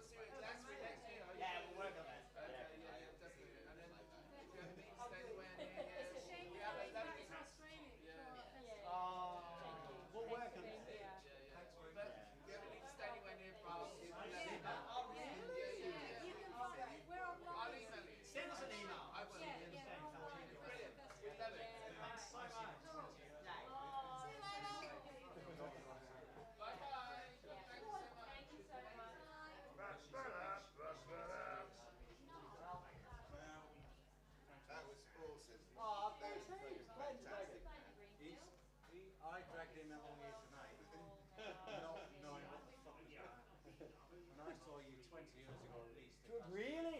I dragged him along here tonight, not knowing what the fuck was going on. When I saw you 20 years ago at least. Really?